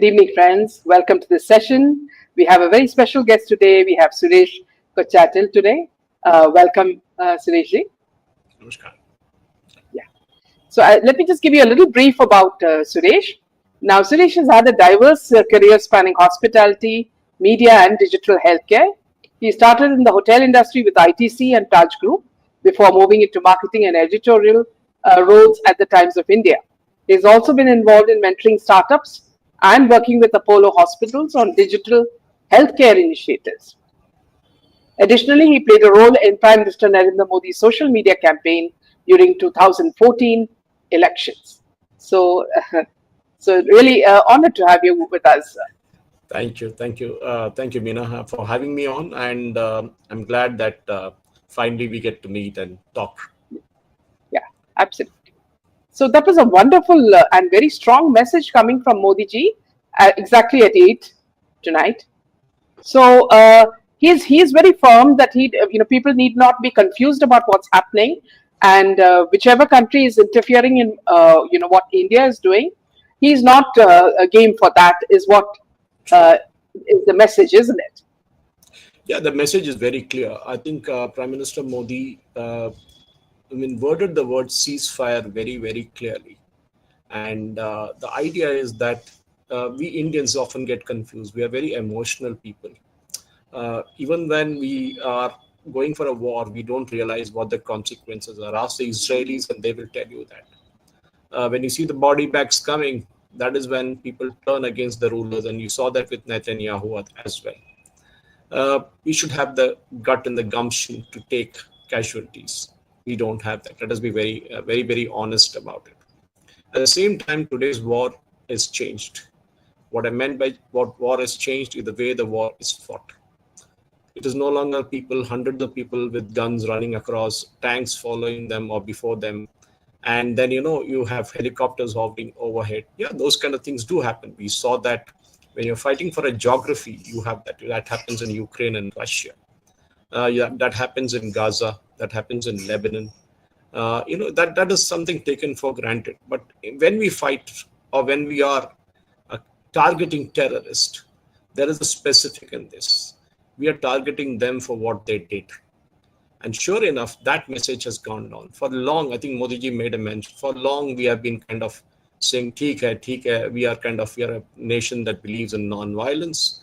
Good evening, friends. Welcome to this session. We have a very special guest today. We have Suresh Kochattil today. Welcome, Sureshji. Namaskar. Yeah. So let me just give you a little brief about Suresh. Now, Suresh has had a diverse career spanning hospitality, media, and digital healthcare. He started in the hotel industry with ITC and Taj Group before moving into marketing and editorial roles at the Times of India. He has also been involved in mentoring startups and working with Apollo hospitals on digital healthcare initiatives. Additionally, he played a role in Prime Minister Narendra Modi's social media campaign during 2014 elections. So, so really honored to have you with us. Thank you, Meena, for having me on. And I'm glad that finally we get to meet and talk. Yeah, absolutely. So that was a wonderful and very strong message coming from Modi ji exactly at 8 tonight. So he's very firm that people need not be confused about what's happening, and whichever country is interfering in what India is doing, he's not a game for that. Is what uh, is the message, isn't it? Yeah, the message is very clear. I think Prime Minister Modi worded the word ceasefire very, very clearly. And the idea is that we Indians often get confused. We are very emotional people. Even when we are going for a war, we don't realize what the consequences are. Ask the Israelis, and they will tell you that. When you see the body bags coming, that is when people turn against the rulers, and you saw that with Netanyahu as well. We should have the gut and the gumption to take casualties. We don't have that. Let us be very honest about it. At the same time, today's war is changed. What I meant by what war has changed is the way the war is fought. It is no longer people, hundreds of people with guns running across, tanks following them or before them. And then, you have helicopters hovering overhead. Yeah, those kind of things do happen. We saw that when you're fighting for a geography, you have that. That happens in Ukraine and Russia. Yeah, that happens in Gaza. That happens in Lebanon. That is something taken for granted. But when we fight or when we are targeting terrorists, there is a specific in this. We are targeting them for what they did. And sure enough, that message has gone on. For long, I think Modi ji made a mention, for long we have been kind of saying, theek hai, we are a nation that believes in non-violence.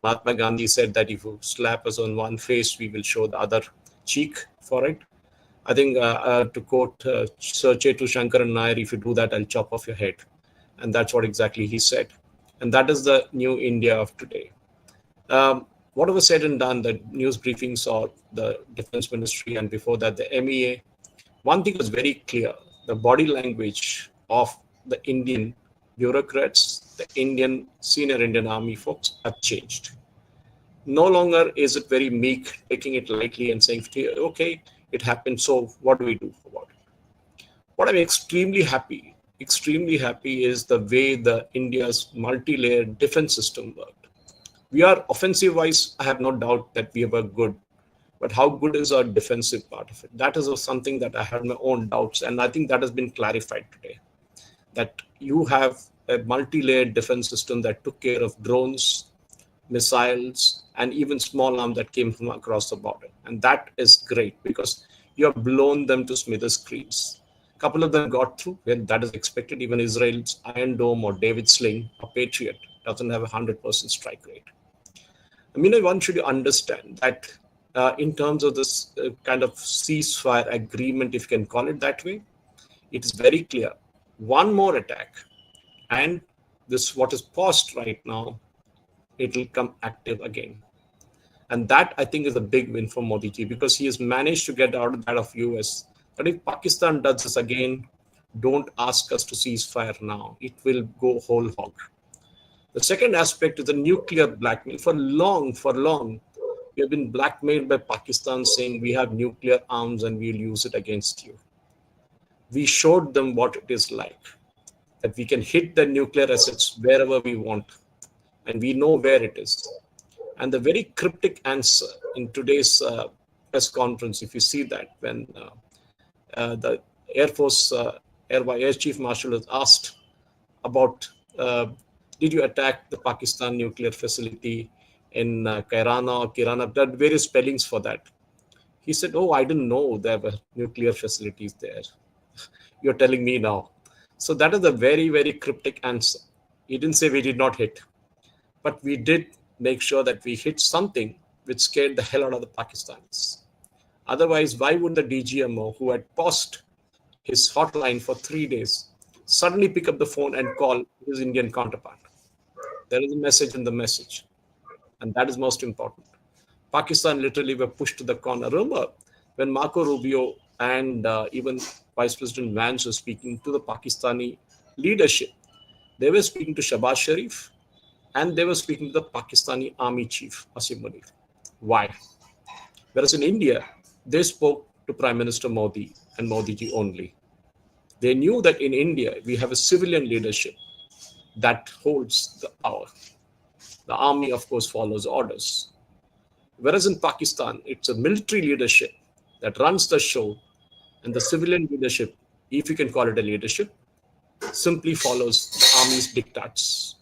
Mahatma Gandhi said that if you slap us on one face, we will show the other cheek for it. I think to quote Sir Chetu Shankaran Nair, if you do that, I'll chop off your head. And that's what exactly he said. And that is the new India of today. Whatever said and done, the news briefings or the defense ministry and before that the MEA, one thing was very clear. The body language of the Indian bureaucrats, the senior Indian army folks have changed. No longer is it very meek, taking it lightly and saying, okay, it happened, so what do we do about it? What I'm extremely happy is the way the India's multi-layered defense system worked. We are offensive-wise, I have no doubt that we were good. But how good is our defensive part of it? That is something that I had my own doubts. And I think that has been clarified today. That you have a multi-layered defense system that took care of drones, missiles, and even small arms that came from across the border. And that is great because you have blown them to smithereens. A couple of them got through, and that is expected. Even Israel's Iron Dome or David Sling or Patriot doesn't have a 100% strike rate. One should understand that in terms of this kind of ceasefire agreement, if you can call it that way, it is very clear. One more attack, and this what is paused right now, it will come active again. And that, I think, is a big win for Modi ji because he has managed to get out of that of US. But if Pakistan does this again, don't ask us to cease fire now. It will go whole hog. The second aspect is the nuclear blackmail. For long, we have been blackmailed by Pakistan saying we have nuclear arms and we'll use it against you. We showed them what it is like, that we can hit the nuclear assets wherever we want, and we know where it is. And the very cryptic answer in today's press conference, if you see that, when the Air Force Air Chief Marshal was asked about Did you attack the Pakistan nuclear facility in Kairana or Kirana? There are various spellings for that. He said, oh, I didn't know there were nuclear facilities there. You're telling me now. So that is a very, very cryptic answer. He didn't say we did not hit, but we did make sure that we hit something which scared the hell out of the Pakistanis. Otherwise, why would the DGMO, who had paused his hotline for 3 days, suddenly pick up the phone and call his Indian counterpart? There is a message in the message, and that is most important. Pakistan literally were pushed to the corner. Remember, when Marco Rubio and even Vice President Vance were speaking to the Pakistani leadership, they were speaking to Shahbaz Sharif and they were speaking to the Pakistani army chief, Asim Munir. Why? Whereas in India, they spoke to Prime Minister Modi and Modi ji only. They knew that in India, we have a civilian leadership that holds the power. The army, of course, follows orders. Whereas in Pakistan, it's a military leadership that runs the show, and the civilian leadership, if you can call it a leadership, simply follows the army's diktats.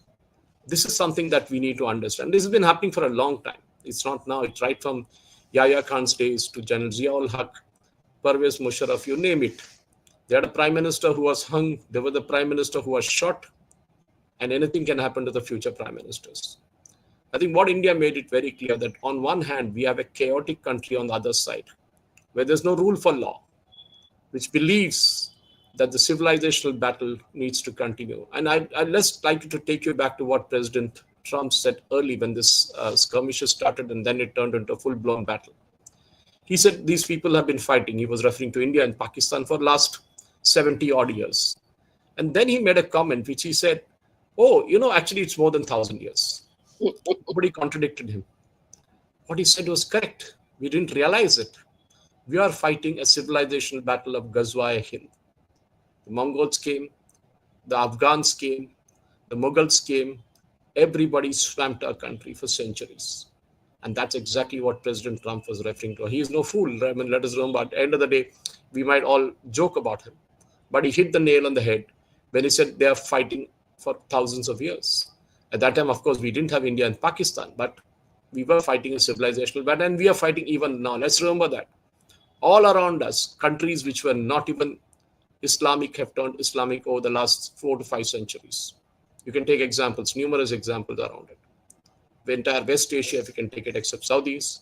This is something that we need to understand. This has been happening for a long time. It's not now. It's right from Yahya Khan's days to General Zia-ul Haq, Pervez Musharraf, you name it. They had a prime minister who was hung. They were the prime minister who was shot. And anything can happen to the future prime ministers. I think what India made it very clear that on one hand, we have a chaotic country on the other side, where there's no rule for law, which believes that the civilizational battle needs to continue. And I'd just like to take you back to what President Trump said early when this skirmishes started, and then it turned into a full-blown battle. He said these people have been fighting. He was referring to India and Pakistan for the last 70 odd years. And then he made a comment which he said, oh, actually it's more than 1,000 years. Nobody contradicted him. What he said was correct. We didn't realize it. We are fighting a civilizational battle of Ghazwa-e-Hind. The Mongols came, the Afghans came, the Mughals came. Everybody swamped our country for centuries. And that's exactly what President Trump was referring to. He is no fool. I mean, let us remember, at the end of the day, we might all joke about him. But he hit the nail on the head when he said they are fighting for thousands of years. At that time, of course, we didn't have India and Pakistan, but we were fighting a civilizational battle, and we are fighting even now. Let's remember that. All around us, countries which were not even Islamic have turned Islamic over the last 4 to 5 centuries. You can take examples, numerous examples around it. The entire West Asia, if you can take it, except Saudis.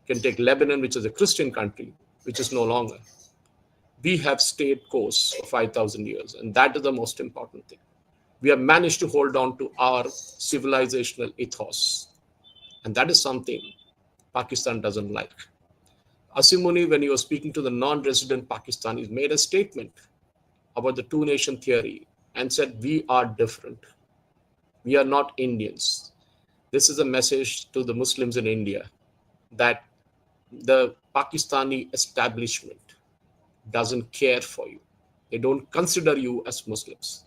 You can take Lebanon, which is a Christian country, which is no longer. We have stayed course for 5,000 years, and that is the most important thing. We have managed to hold on to our civilizational ethos, and that is something Pakistan doesn't like. Asim Munir, when he was speaking to the non-resident Pakistanis, made a statement about the two-nation theory and said, we are different. We are not Indians. This is a message to the Muslims in India that the Pakistani establishment doesn't care for you. They don't consider you as Muslims.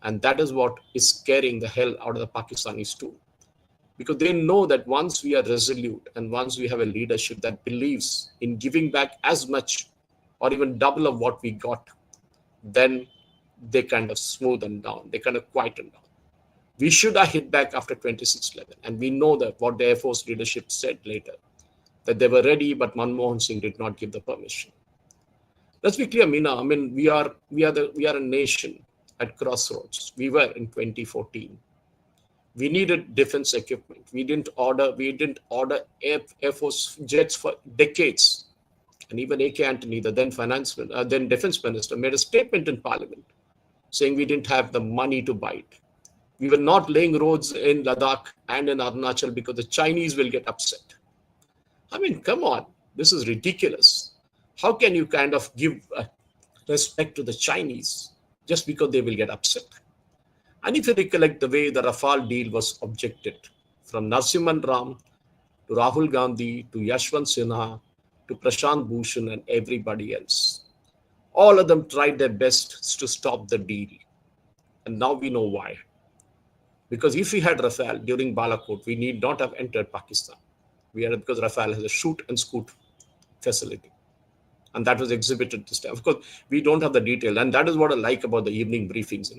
And that is what is scaring the hell out of the Pakistanis too. Because they know that once we are resolute and once we have a leadership that believes in giving back as much or even double of what we got, then they kind of smoothen down. They kind of quieten down. We should have hit back after 26/11. And we know that what the Air Force leadership said later, that they were ready, but Manmohan Singh did not give the permission. Let's be clear, Meena. I mean, we are a nation at crossroads. We were in 2014. We needed defense equipment. We didn't order Air Force jets for decades. And even A.K. Antony, the then defense minister, made a statement in Parliament saying we didn't have the money to buy it. We were not laying roads in Ladakh and in Arunachal because the Chinese will get upset. I mean, come on, this is ridiculous. How can you kind of give respect to the Chinese just because they will get upset? And if you recollect the way the Rafale deal was objected, from Narasimhan Ram to Rahul Gandhi to Yashwant Sinha to Prashant Bhushan and everybody else, all of them tried their best to stop the deal. And now we know why. Because if we had Rafale during Balakot, we need not have entered Pakistan. Because Rafale has a shoot and scoot facility. And that was exhibited this time. Of course, we don't have the detail. And that is what I like about the evening briefings.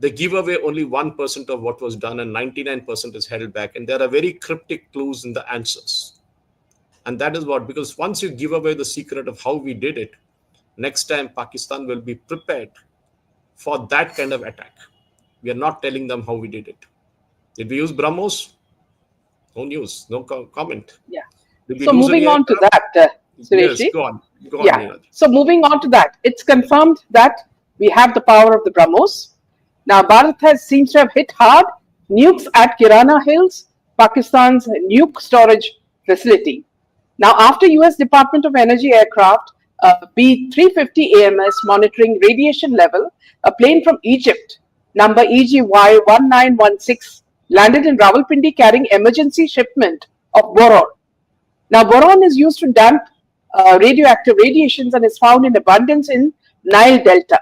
They give away only 1% of what was done, and 99% is held back. And there are very cryptic clues in the answers. And that is what, because once you give away the secret of how we did it, next time Pakistan will be prepared for that kind of attack. We are not telling them how we did it. Did we use BrahMos? No news, no comment. Yeah. Did we So lose any moving on to aircraft? that, Yes, Sureshji. go on, Yeah. Neeraj. So moving on to that, it's confirmed that we have the power of the BrahMos. Now, Bharat seems to have hit hard nukes at Kirana Hills, Pakistan's nuke storage facility. Now, after US Department of Energy aircraft B-350 AMS monitoring radiation level, a plane from Egypt, number EGY1916, landed in Rawalpindi carrying emergency shipment of boron. Now, boron is used to damp radioactive radiations and is found in abundance in Nile Delta.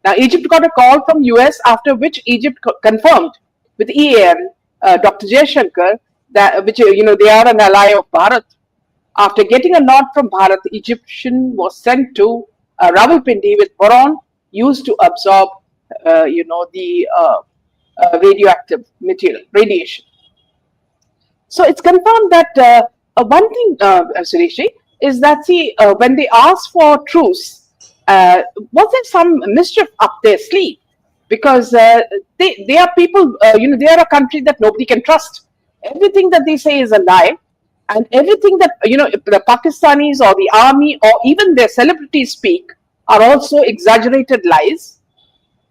Now, Egypt got a call from US, after which Egypt confirmed with EAM, Dr. Jaishankar, that which they are an ally of Bharat. After getting a nod from Bharat, the Egyptian was sent to Rawalpindi with boron used to absorb, the radioactive material, radiation. So it's confirmed that one thing, Sureshji, is that when they asked for truce, was there some mischief up their sleeve? Because they are people, they are a country that nobody can trust. Everything that they say is a lie, and everything that if the Pakistanis or the army or even their celebrities speak are also exaggerated lies.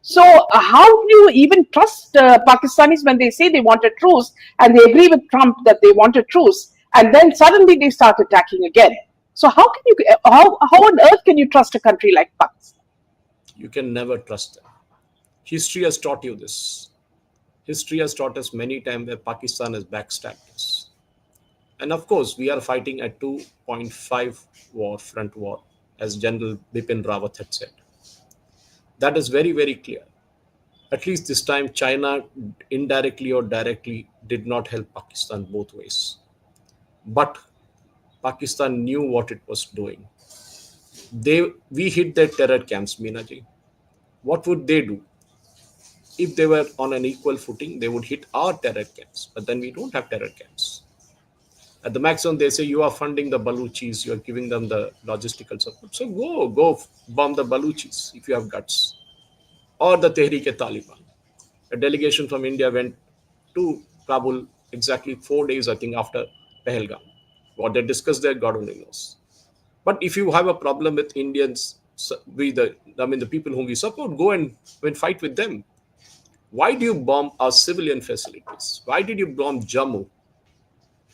So, how do you even trust Pakistanis when they say they want a truce and they agree with Trump that they want a truce, and then suddenly they start attacking again? So, how on earth can you trust a country like Pakistan? You can never trust them. History has taught you this. History has taught us many times that Pakistan has backstabbed us. And of course, we are fighting a 2.5 front war, as General Bipin Rawat had said. That is very, very clear. At least this time, China indirectly or directly did not help Pakistan both ways. But Pakistan knew what it was doing. We hit their terror camps, Minaji. What would they do? If they were on an equal footing, they would hit our terror camps. But then we don't have terror camps. At the maximum, they say you are funding the Baluchis, you are giving them the logistical support. So go bomb the Baluchis if you have guts. Or the Tehreek-e-Taliban. A delegation from India went to Kabul exactly 4 days, I think, after Pahalgam. What they discussed there, God only knows. But if you have a problem with Indians, the people whom we support, go and fight with them. Why do you bomb our civilian facilities? Why did you bomb Jammu?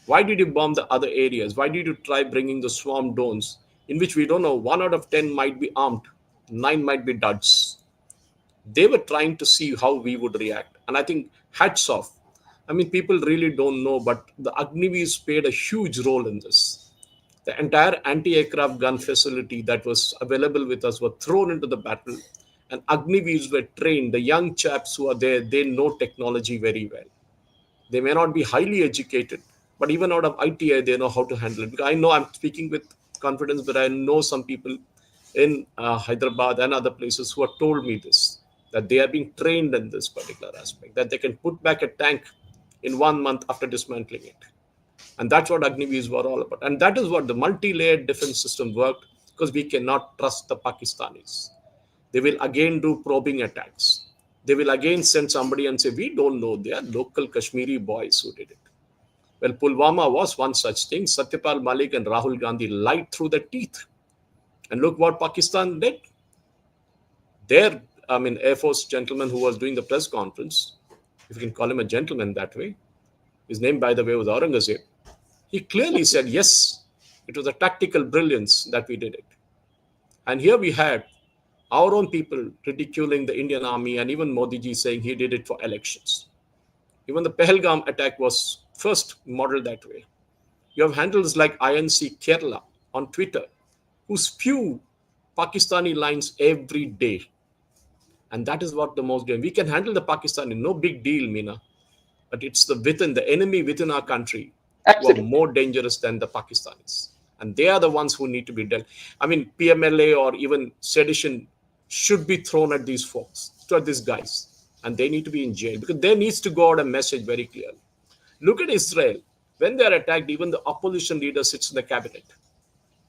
Why did you bomb the other areas? Why did you try bringing the swarm drones, in which we don't know, 1 out of 10 might be armed, 9 might be duds? They were trying to see how we would react. And I think hats off. I mean, people really don't know, but the Agnivees played a huge role in this. The entire anti-aircraft gun facility that was available with us were thrown into the battle. And Agnivees were trained. The young chaps who are there, they know technology very well. They may not be highly educated, but even out of ITI, they know how to handle it. Because I know, I'm speaking with confidence, but I know some people in Hyderabad and other places who have told me this, that they are being trained in this particular aspect, that they can put back a tank in 1 month after dismantling it. And that's what Agnivees were all about. And that is what the multi-layered defense system worked, because we cannot trust the Pakistanis. They will again do probing attacks. They will again send somebody and say, we don't know, they are local Kashmiri boys who did it. Well, Pulwama was one such thing. Satyapal Malik and Rahul Gandhi lied through the teeth. And look what Pakistan did. Their, Air Force gentleman who was doing the press conference, if you can call him a gentleman that way, his name, by the way, was Aurangzeb. He clearly said, yes, it was a tactical brilliance that we did it. And here we had our own people ridiculing the Indian army, and even Modi ji saying he did it for elections. Even the Pahalgam attack was first modeled that way. You have handles like INC Kerala on Twitter who spew Pakistani lines every day. And that is what the most doing. We can handle the Pakistani, no big deal, Meena. But it's the enemy within our country who are Absolutely. more dangerous than the Pakistanis. And they are the ones who need to be dealt. PMLA or even sedition should be thrown at these folks, to these guys. and they need to be in jail, because there needs to go out a message very clearly. Look at Israel. When they are attacked, even the opposition leader sits in the cabinet.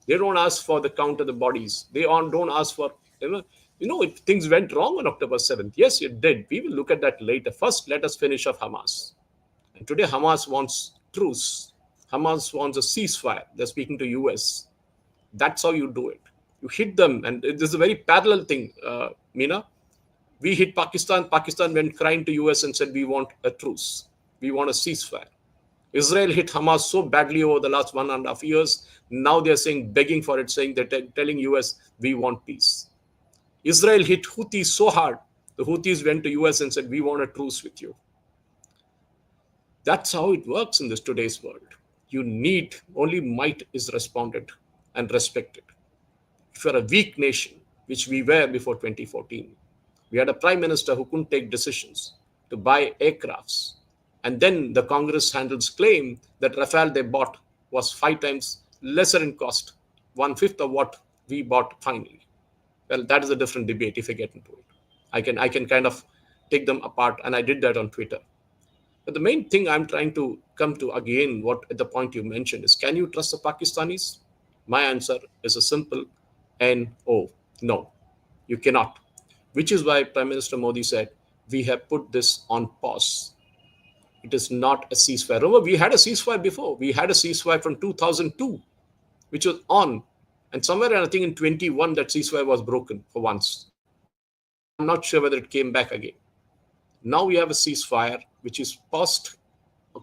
They don't ask for the count of the bodies. They don't ask for, if things went wrong on October 7th. Yes, it did. We will look at that later. First, let us finish off Hamas. And today, Hamas wants truce. Hamas wants a ceasefire. They're speaking to US. That's how you do it. You hit them, and this is a very parallel thing, Meena. We hit Pakistan. Pakistan went crying to US and said, we want a truce. We want a ceasefire. Israel hit Hamas so badly over the last 1.5 years. Now they're saying, begging for it, saying they're telling US, we want peace. Israel hit Houthis so hard. The Houthis went to US and said, we want a truce with you. That's how it works in this today's world. You need, only might is responded and respected. If you're a weak nation, which we were before 2014, we had a prime minister who couldn't take decisions to buy aircrafts. And then the Congress handles claim that Rafale they bought was 5 times lesser in cost, 1/5 of what we bought finally. Well, that is a different debate if I get into it. I can kind of take them apart, and I did that on Twitter. But the main thing I'm trying to come to again, what at the point you mentioned is, can you trust the Pakistanis? My answer is a simple no. No, you cannot. Which is why Prime Minister Modi said, we have put this on pause. It is not a ceasefire. Remember, we had a ceasefire before. We had a ceasefire from 2002, which was on. And somewhere, I think in 21, that ceasefire was broken for once. I'm not sure whether it came back again. Now we have a ceasefire, which is paused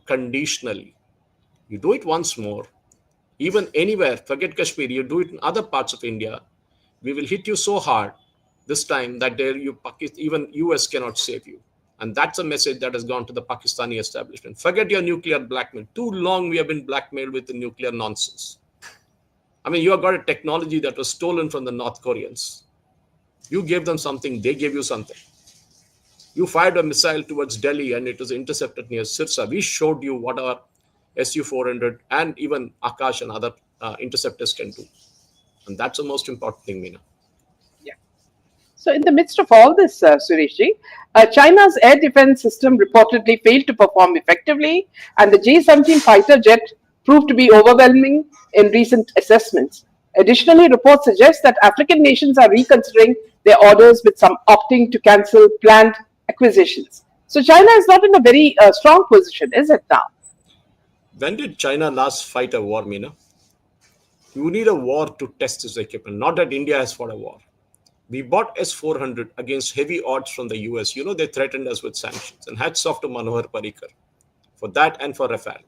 conditionally. You do it once more, even anywhere, forget Kashmir, you do it in other parts of India, we will hit you so hard this time that even US cannot save you. And that's a message that has gone to the Pakistani establishment. Forget your nuclear blackmail. Too long we have been blackmailed with the nuclear nonsense. I mean, you have got a technology that was stolen from the North Koreans. You gave them something, they gave you something. You fired a missile towards Delhi and it was intercepted near Sirsa. We showed you what our Su-400 and even Akash and other interceptors can do. And that's the most important thing, Meena. So, in the midst of all this, Sureshji, China's air defense system reportedly failed to perform effectively, and the J-17 fighter jet proved to be overwhelming in recent assessments. Additionally, reports suggest that African nations are reconsidering their orders, with some opting to cancel planned acquisitions. So, China is not in a very strong position, is it now? When did China last fight a war, Meena? You need a war to test this equipment, not that India has fought a war. We bought S-400 against heavy odds from the US. They threatened us with sanctions. And hats off to Manohar Parrikar for that and for Rafale.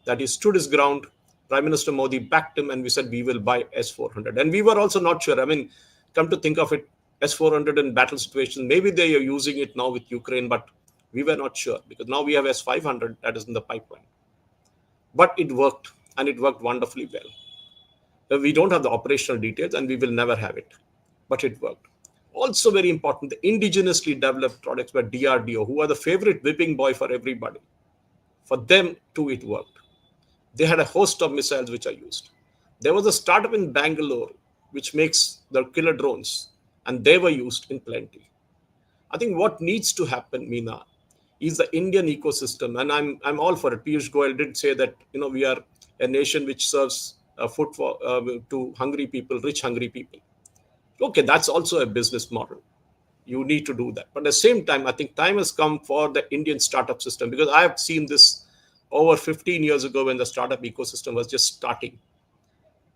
That he stood his ground. Prime Minister Modi backed him and we said we will buy S-400. And we were also not sure. I mean, come to think of it, S-400 in battle situations, maybe they are using it now with Ukraine, but we were not sure because now we have S-500 that is in the pipeline. But it worked, and it worked wonderfully well. We don't have the operational details and we will never have it. But it worked. Also very important, the indigenously developed products by DRDO, who are the favorite whipping boy for everybody. For them too, it worked. They had a host of missiles which are used. There was a startup in Bangalore which makes the killer drones, and they were used in plenty. I think what needs to happen, Meena, is the Indian ecosystem, and I'm all for it. Piyush Goyal did say that we are a nation which serves food to hungry people, rich hungry people. Okay, that's also a business model. You need to do that. But at the same time, I think time has come for the Indian startup system, because I have seen this over 15 years ago when the startup ecosystem was just starting.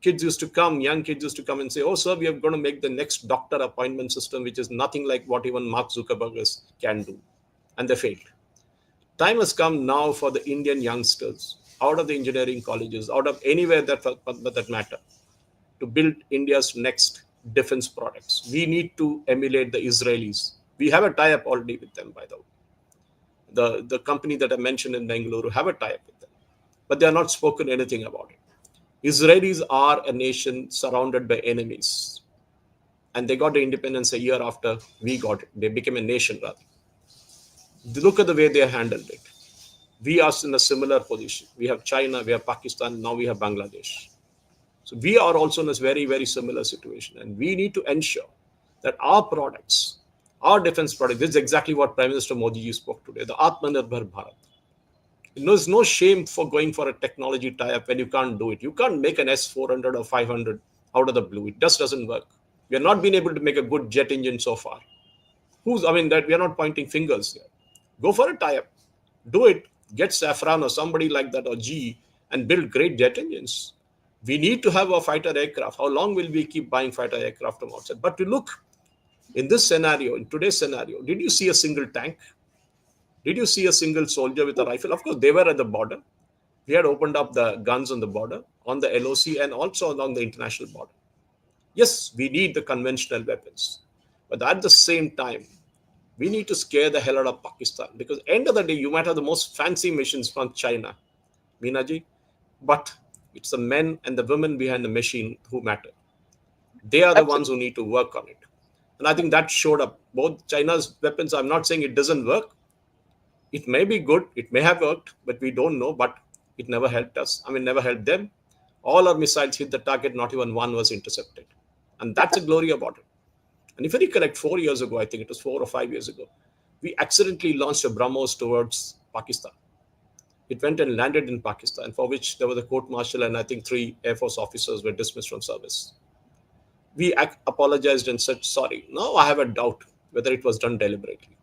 Young kids used to come and say, oh, sir, we are going to make the next doctor appointment system, which is nothing like what even Mark Zuckerberg can do. And they failed. Time has come now for the Indian youngsters out of the engineering colleges, out of anywhere that matter, to build India's next defense products. We need to emulate the Israelis. We have a tie-up already with them, by the way. The company that I mentioned in Bangalore have a tie-up with them, but they are not spoken anything about it. Israelis are a nation surrounded by enemies, and they got the independence a year after we got it. They became a nation rather. Look at the way they handled it. We are in a similar position. We have China, we have Pakistan, now we have Bangladesh. So we are also in a very, very similar situation, and we need to ensure that our products Our defense product, this is exactly what Prime Minister Modi spoke today, the Atmanirbhar Bharat. There's no shame for going for a technology tie-up when you can't do it. You can't make an S400 or 500 out of the blue. It just doesn't work. We have not been able to make a good jet engine so far. That we are not pointing fingers here. Go for a tie-up. Do it. Get Safran or somebody like that or GE and build great jet engines. We need to have a fighter aircraft. How long will we keep buying fighter aircraft from outside? But to look in this scenario, in today's scenario, did you see a single tank? Did you see a single soldier with a rifle? Of course, they were at the border. We had opened up the guns on the border, on the LOC, and also along the international border. Yes, we need the conventional weapons. But at the same time, we need to scare the hell out of Pakistan because end of the day, you might have the most fancy missions from China, Minaji, but it's the men and the women behind the machine who matter. They are the ones Absolutely. who need to work on it. And I think that showed up. Both China's weapons, I'm not saying it doesn't work. It may be good, it may have worked, but we don't know. But it never helped us. Never helped them. All our missiles hit the target, not even one was intercepted. And that's a glory about it. And if I recollect, 4 years ago, I think it was 4 or 5 years ago, we accidentally launched a BrahMos towards Pakistan. It went and landed in Pakistan, for which there was a court martial, and I think 3 Air Force officers were dismissed from service. We apologized and said sorry. Now I have a doubt whether it was done deliberately.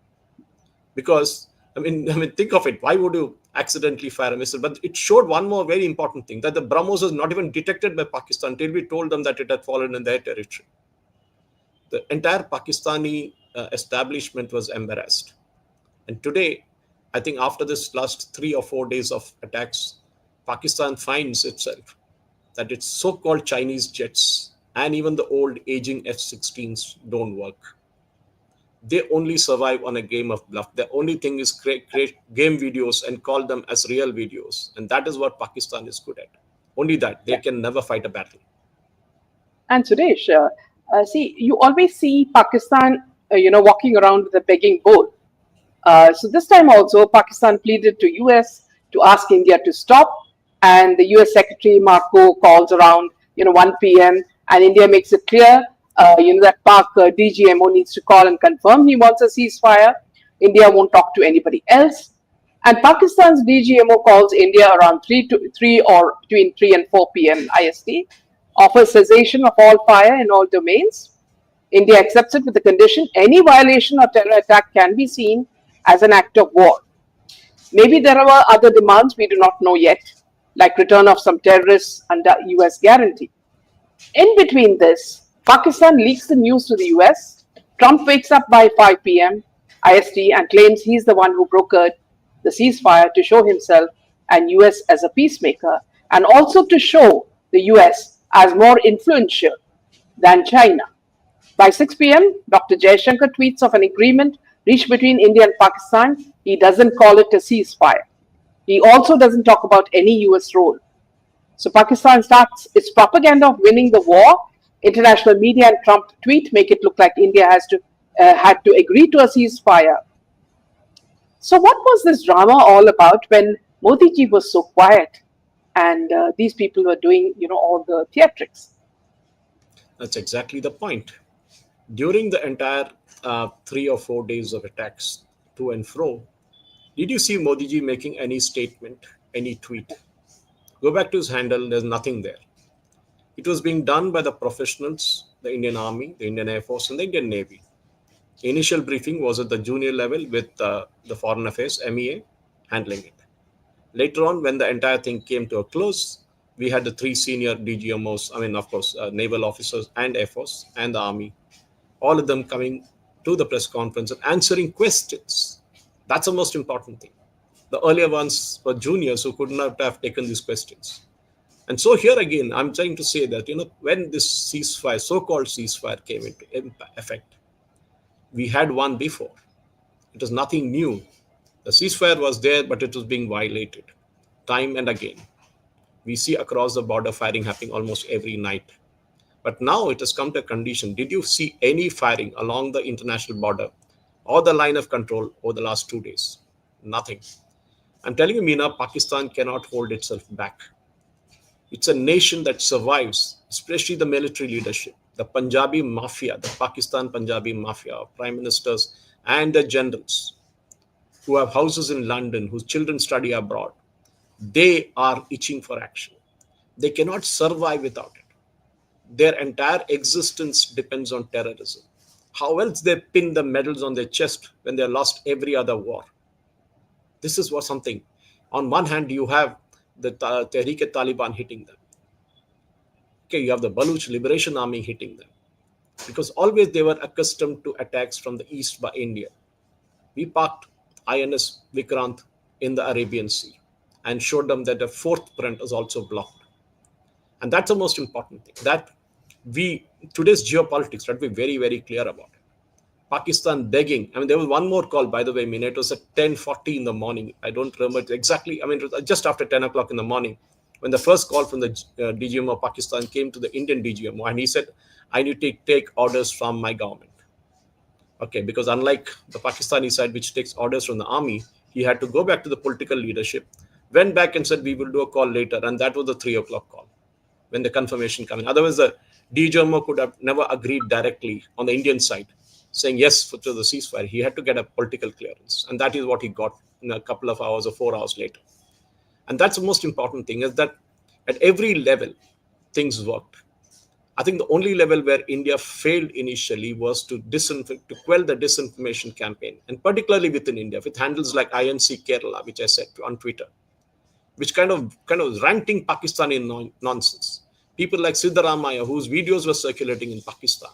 Because think of it. Why would you accidentally fire a missile? But it showed one more very important thing, that the BrahMos was not even detected by Pakistan till we told them that it had fallen in their territory. The entire Pakistani establishment was embarrassed. And today, I think after this last 3 or 4 days of attacks, Pakistan finds itself that its so-called Chinese jets and even the old aging F-16s don't work. They only survive on a game of bluff. The only thing is create game videos and call them as real videos. And that is what Pakistan is good at. Only that. They Yeah. can never fight a battle. And Suresh, see, you always see Pakistan, walking around with a begging bowl. So this time also, Pakistan pleaded to US to ask India to stop, and the US Secretary Marco calls around 1 p.m. and India makes it clear that Pak DGMO needs to call and confirm he wants a ceasefire. India won't talk to anybody else. And Pakistan's DGMO calls India around 3 or between 3 and 4 p.m. IST, offers cessation of all fire in all domains. India accepts it with the condition any violation or terror attack can be seen as an act of war. Maybe there are other demands we do not know yet, like return of some terrorists under US guarantee. In between this, Pakistan leaks the news to the US. Trump wakes up by 5 p.m. IST and claims he's the one who brokered the ceasefire to show himself and US as a peacemaker, and also to show the US as more influential than China. By 6 p.m., Dr. Jaishankar tweets of an agreement reached between India and Pakistan. He doesn't call it a ceasefire. He also doesn't talk about any US role. So Pakistan starts its propaganda of winning the war. International media and Trump tweet make it look like India had to agree to a ceasefire. So what was this drama all about when Modi ji was so quiet and these people were doing all the theatrics? That's exactly the point. During the entire 3 or 4 days of attacks to and fro, did you see Modi ji making any statement, any tweet? Go back to his handle, there's nothing there. It was being done by the professionals, the Indian Army, the Indian Air Force, and the Indian Navy. Initial briefing was at the junior level with the Foreign Affairs, MEA, handling it. Later on, when the entire thing came to a close, we had the 3 senior DGMOs, of course, naval officers and Air Force and the Army, all of them coming to the press conference and answering questions. That's the most important thing. The earlier ones were juniors who could not have taken these questions. And so here again, I'm trying to say that, when this ceasefire, so-called ceasefire came into effect, we had one before. It was nothing new. The ceasefire was there, but it was being violated time and again. We see across the border firing happening almost every night. But now it has come to a condition. Did you see any firing along the international border or the line of control over the last 2 days? Nothing. I'm telling you, Meena, Pakistan cannot hold itself back. It's a nation that survives, especially the military leadership. the Punjabi mafia, the Pakistan Punjabi mafia, prime ministers and the generals who have houses in London, whose children study abroad, they are itching for action. They cannot survive without it. Their entire existence depends on terrorism. How else they pin the medals on their chest when they lost every other war? This is what something. On one hand, you have the Tehreek-e-Taliban hitting them. Okay, you have the Baluch Liberation Army hitting them. Because always they were accustomed to attacks from the east by India. We parked INS Vikrant in the Arabian Sea and showed them that the fourth front is also blocked. And that's the most important thing. That we today's geopolitics, let me be very, very clear about it. Pakistan begging. I mean, there was one more call, by the way, Mina. It was at 10:40 in the morning. I don't remember exactly. I mean, it was just after 10 o'clock in the morning when the first call from the DGMO Pakistan came to the Indian DGMO, and he said, I need to take orders from my government. Okay, because unlike the Pakistani side, which takes orders from the army, he had to go back to the political leadership, went back and said, we will do a call later. And that was the 3 o'clock call when the confirmation came in. Otherwise, the DGMO could have never agreed directly on the Indian side, saying yes to the ceasefire. He had to get a political clearance. And that is what he got in a couple of hours or 4 hours later. And that's the most important thing, is that at every level, things worked. I think the only level where India failed initially was to quell the disinformation campaign, and particularly within India, with handles like INC Kerala, which I said on Twitter, which kind of ranting Pakistani nonsense. People like Siddaramaiah, whose videos were circulating in Pakistan.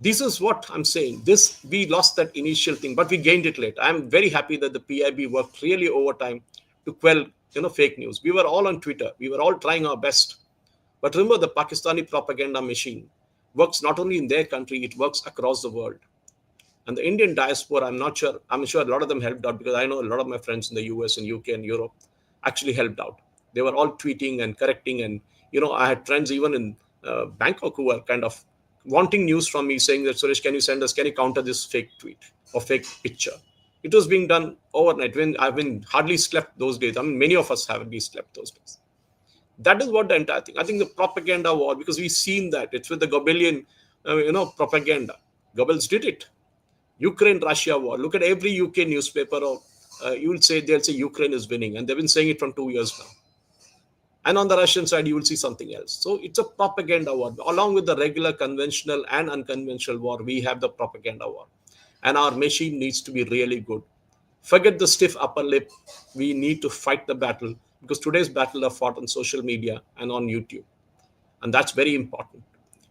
This is what I'm saying. We lost that initial thing, but we gained it later. I'm very happy that the PIB worked really overtime to quell fake news. We were all on Twitter. We were all trying our best. But remember, the Pakistani propaganda machine works not only in their country, it works across the world. And the Indian diaspora, I'm sure a lot of them helped out, because I know a lot of my friends in the US and UK and Europe actually helped out. They were all tweeting and correcting. And, I had friends even in Bangkok who were kind of wanting news from me, saying that, Suresh, can you counter this fake tweet or fake picture? It was being done overnight when I've been hardly slept those days. I mean, many of us haven't slept those days. That is what the entire thing. I think the propaganda war, because we've seen that it's with the Goebbelian, propaganda. Goebbels did it. Ukraine-Russia war. Look at every UK newspaper, or they'll say Ukraine is winning, and they've been saying it from 2 years now. And on the Russian side, you will see something else. So it's a propaganda war. Along with the regular conventional and unconventional war, we have the propaganda war. And our machine needs to be really good. Forget the stiff upper lip. We need to fight the battle, because today's battle are fought on social media and on YouTube. And that's very important.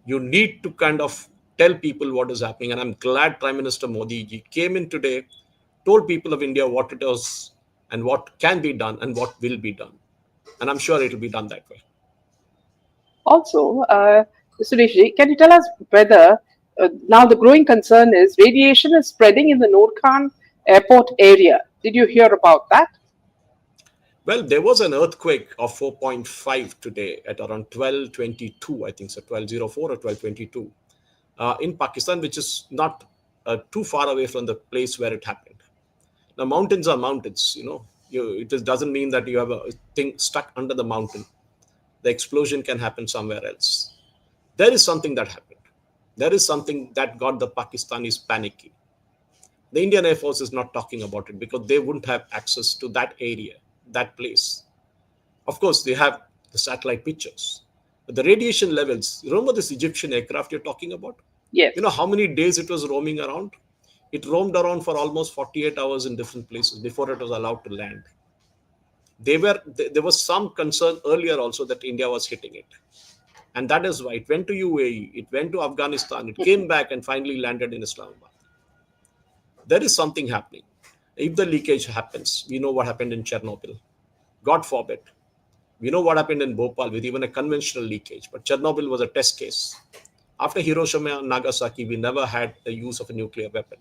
You need to kind of tell people what is happening. And I'm glad Prime Minister Modi ji came in today, told people of India what it is and what can be done and what will be done. And I'm sure it will be done that way. Also, Suresh, can you tell us whether now the growing concern is radiation is spreading in the Noor airport area? Did you hear about that? Well, there was an earthquake of 4.5 today at around 12:22, I think so, 12:04 or 12:22, in Pakistan, which is not too far away from the place where it happened. Now, mountains are mountains, it just doesn't mean that you have a thing stuck under the mountain. The explosion can happen somewhere else. There is something that happened. There is something that got the Pakistanis panicking. The Indian Air Force is not talking about it because they wouldn't have access to that area, that place. Of course, they have the satellite pictures. But the radiation levels, remember this Egyptian aircraft you're talking about? Yes. You know how many days it was roaming around? It roamed around for almost 48 hours in different places before it was allowed to land. There was some concern earlier also that India was hitting it. And that is why it went to UAE, it went to Afghanistan, it came back and finally landed in Islamabad. There is something happening. If the leakage happens, we know what happened in Chernobyl. God forbid. We know what happened in Bhopal with even a conventional leakage. But Chernobyl was a test case. After Hiroshima and Nagasaki, we never had the use of a nuclear weapon.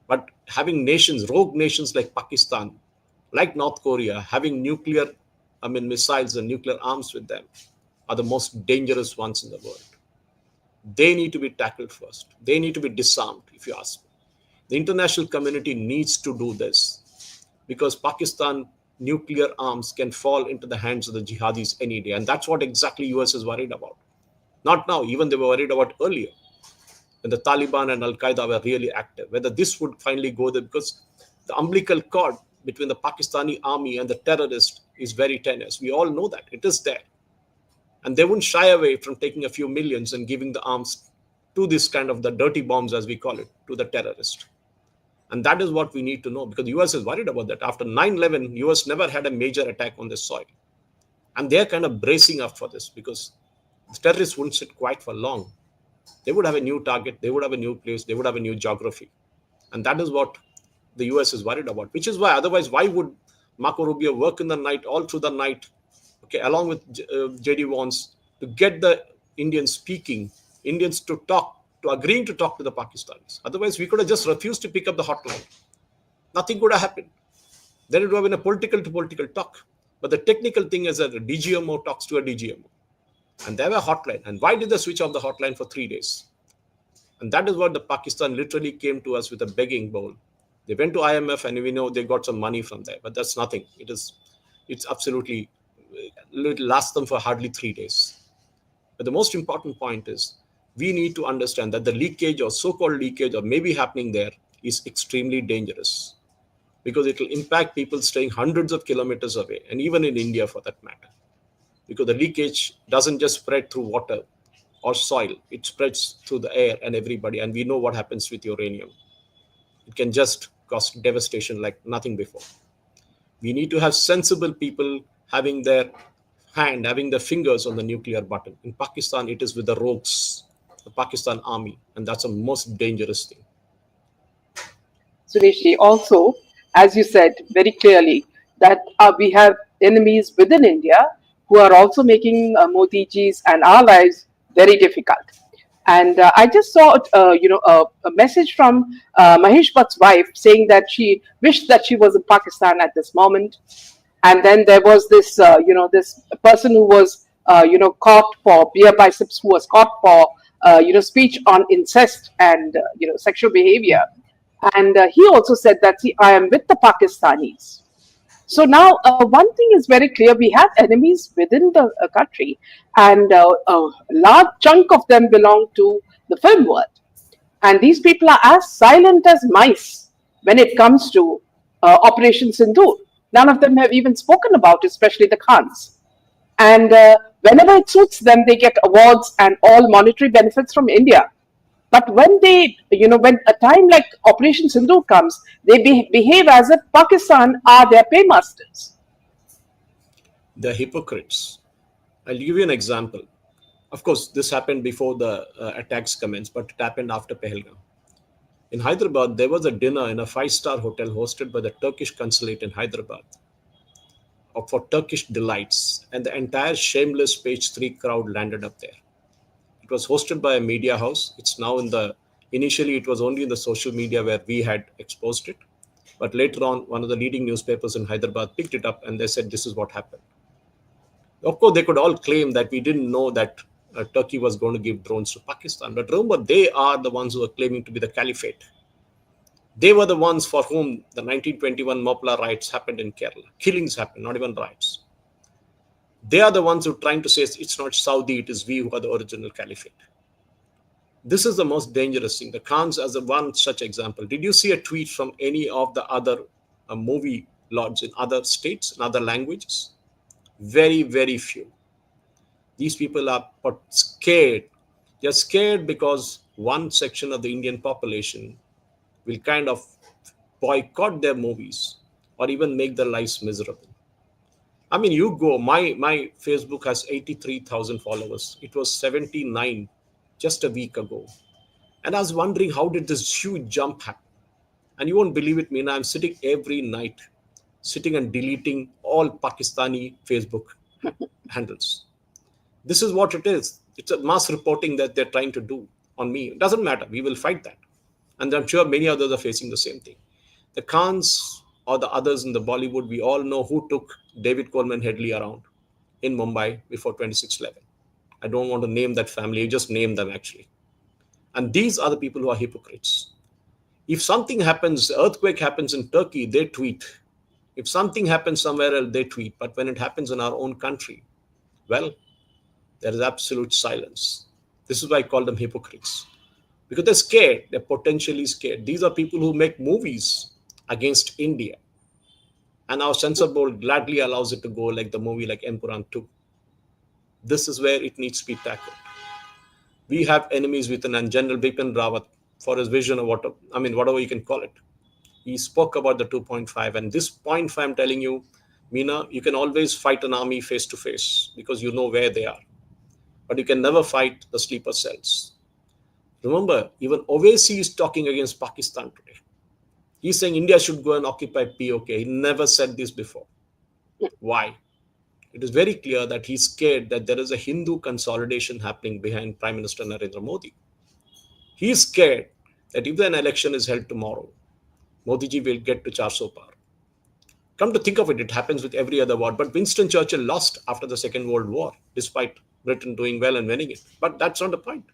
But having rogue nations like Pakistan, like North Korea, having missiles and nuclear arms with them, are the most dangerous ones in the world. They need to be tackled first. They need to be disarmed, if you ask me. The international community needs to do this, because Pakistan nuclear arms can fall into the hands of the jihadis any day. And that's what exactly US is worried about. Not now, even they were worried about earlier when the Taliban and Al Qaeda were really active, whether this would finally go there, because the umbilical cord between the Pakistani army and the terrorist is very tenuous. We all know that. It is there. And they wouldn't shy away from taking a few millions and giving the arms to this kind of the dirty bombs, as we call it, to the terrorist. And that is what we need to know, because the US is worried about that. After 9/11, US never had a major attack on this soil. And they're kind of bracing up for this, because the terrorists wouldn't sit quiet for long. They would have a new target, they would have a new place, they would have a new geography. And that is what the US is worried about, which is why, otherwise, why would Marco Rubio work in the night, all through the night, okay, along with JD Vance, to get the Indians speaking, Indians to talk, to agreeing to talk to the Pakistanis. Otherwise, we could have just refused to pick up the hotline. Nothing could have happened. Then it would have been a political to political talk. But the technical thing is that a DGMO talks to a DGMO. And they have a hotline. And why did they switch off the hotline for 3 days? And that is what the Pakistan literally came to us with a begging bowl. They went to IMF, and we know they got some money from there, but that's nothing. It's absolutely, it lasts them for hardly 3 days. But the most important point is we need to understand that the leakage or so-called leakage or maybe happening there is extremely dangerous, because it will impact people staying hundreds of kilometers away, and even in India for that matter. Because the leakage doesn't just spread through water or soil, it spreads through the air and everybody. And we know what happens with uranium. It can just cause devastation like nothing before. We need to have sensible people having their having their fingers on the nuclear button. In Pakistan, it is with the rogues, the Pakistan army, and that's the most dangerous thing. Suresh, also, as you said very clearly, that we have enemies within India who are also making Modi ji's and our lives very difficult. And I just saw, a message from Mahesh Bhatt's wife saying that she wished that she was in Pakistan at this moment. And then there was this, this person who was, caught for beer biceps, who was caught for, speech on incest and, sexual behavior. And he also said that, see, I am with the Pakistanis. So now, one thing is very clear: we have enemies within the country, and a large chunk of them belong to the film world. And these people are as silent as mice when it comes to Operation Sindoor. None of them have even spoken about it, especially the Khans. And whenever it suits them, they get awards and all monetary benefits from India. But when they, when a time like Operation Sindoor comes, they behave as if Pakistan are their paymasters. They're hypocrites. I'll give you an example. Of course, this happened before the attacks commenced, but it happened after Pahalgam. In Hyderabad, there was a dinner in a five-star hotel hosted by the Turkish consulate in Hyderabad for Turkish delights, and the entire shameless page 3 crowd landed up there. It was hosted by a media house. It's now initially it was only in the social media where we had exposed it. But later on, one of the leading newspapers in Hyderabad picked it up and they said, this is what happened. Of course, they could all claim that we didn't know that Turkey was going to give drones to Pakistan. But remember, they are the ones who are claiming to be the caliphate. They were the ones for whom the 1921 Mopla riots happened in Kerala. Killings happened, not even riots. They are the ones who are trying to say it's not Saudi, it is we who are the original caliphate. This is the most dangerous thing. The Khans as a one such example. Did you see a tweet from any of the other movie lords in other states, in other languages? Very, very few. These people are scared. They're scared because one section of the Indian population will kind of boycott their movies or even make their lives miserable. I mean, you go, my Facebook has 83,000 followers. It was 79 just a week ago. And I was wondering, how did this huge jump happen? And you won't believe it, Meena, I'm sitting every night, sitting and deleting all Pakistani Facebook handles. This is what it is. It's a mass reporting that they're trying to do on me. It doesn't matter. We will fight that. And I'm sure many others are facing the same thing. The Khans or the others in the Bollywood, we all know who took David Coleman Headley around in Mumbai before 26/11. I don't want to name that family. You just name them, actually. And these are the people who are hypocrites. If something happens, earthquake happens in Turkey, they tweet. If something happens somewhere else, they tweet. But when it happens in our own country, well, there is absolute silence. This is why I call them hypocrites. Because they're scared, they're potentially scared. These are people who make movies against India. And our censor board gladly allows it to go like the movie like Empuran 2. This is where it needs to be tackled. We have enemies within, and General Bipin Rawat, for his vision of whatever you can call it. He spoke about the 2.5, and this point 5, I'm telling you, Meena, you can always fight an army face to face because you know where they are, but you can never fight the sleeper cells. Remember, even Owaisi is talking against Pakistan today. He's saying India should go and occupy POK. He never said this before. Why? It is very clear that he's scared that there is a Hindu consolidation happening behind Prime Minister Narendra Modi. He's scared that if an election is held tomorrow, Modi ji will get to 400 par. Come to think of it, it happens with every other war. But Winston Churchill lost after the Second World War, despite Britain doing well and winning it. But that's not the point.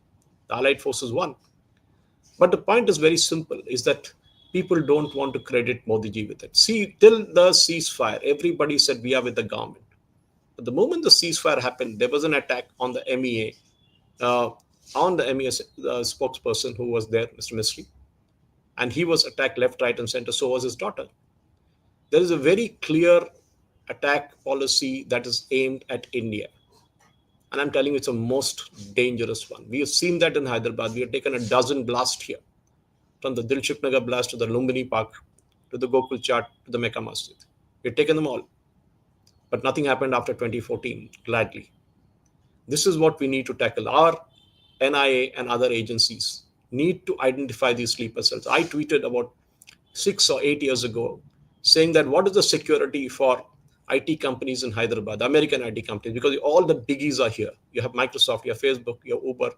The Allied forces won. But the point is very simple, is that people don't want to credit Modi ji with it. See, till the ceasefire, everybody said we are with the government. But the moment the ceasefire happened, there was an attack on the MEA, spokesperson who was there, Mr. Misri, and he was attacked left, right, and center. So was his daughter. There is a very clear attack policy that is aimed at India. And I'm telling you, it's the most dangerous one. We have seen that in Hyderabad. We have taken a dozen blasts here, from the Dilshuk Nagar blast to the Lumbini Park, to the Gokul Chat, to the Mecca Masjid. We've taken them all. But nothing happened after 2014, gladly. This is what we need to tackle. Our NIA and other agencies need to identify these sleeper cells. I tweeted about 6 or 8 years ago saying that what is the security for IT companies in Hyderabad, American IT companies, because all the biggies are here. You have Microsoft, you have Facebook, you have Uber,